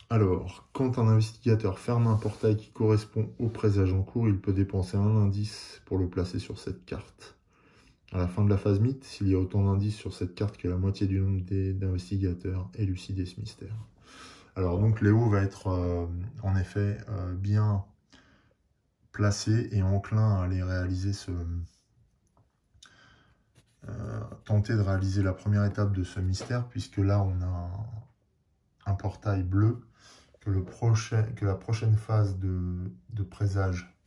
Alors, quand un investigateur ferme un portail qui correspond au présage en cours, il peut dépenser un indice pour le placer sur cette carte. À la fin de la phase mythe, s'il y a autant d'indices sur cette carte que la moitié du nombre d'investigateurs, élucider ce mystère. Alors donc Léo va être en effet bien placé et enclin à aller réaliser tenter de réaliser la première étape de ce mystère, puisque là on a un portail bleu, que la prochaine phase de présage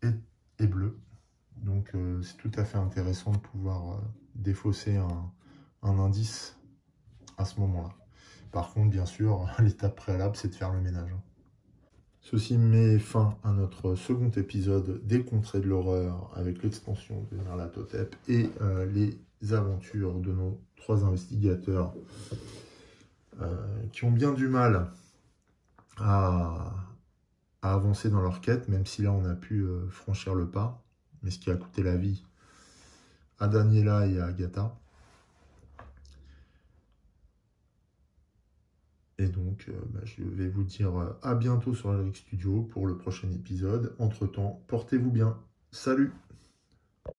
est bleue. Donc c'est tout à fait intéressant de pouvoir défausser un indice à ce moment-là. Par contre, bien sûr, l'étape préalable, c'est de faire le ménage. Ceci met fin à notre second épisode des Contrées de l'horreur avec l'extension de Nyarlathotep et les aventures de nos 3 investigateurs qui ont bien du mal à avancer dans leur quête, même si là on a pu franchir le pas, mais ce qui a coûté la vie à Daniela et à Agatha. Et donc, je vais vous dire à bientôt sur Elric Studio pour le prochain épisode. Entre-temps, portez-vous bien. Salut!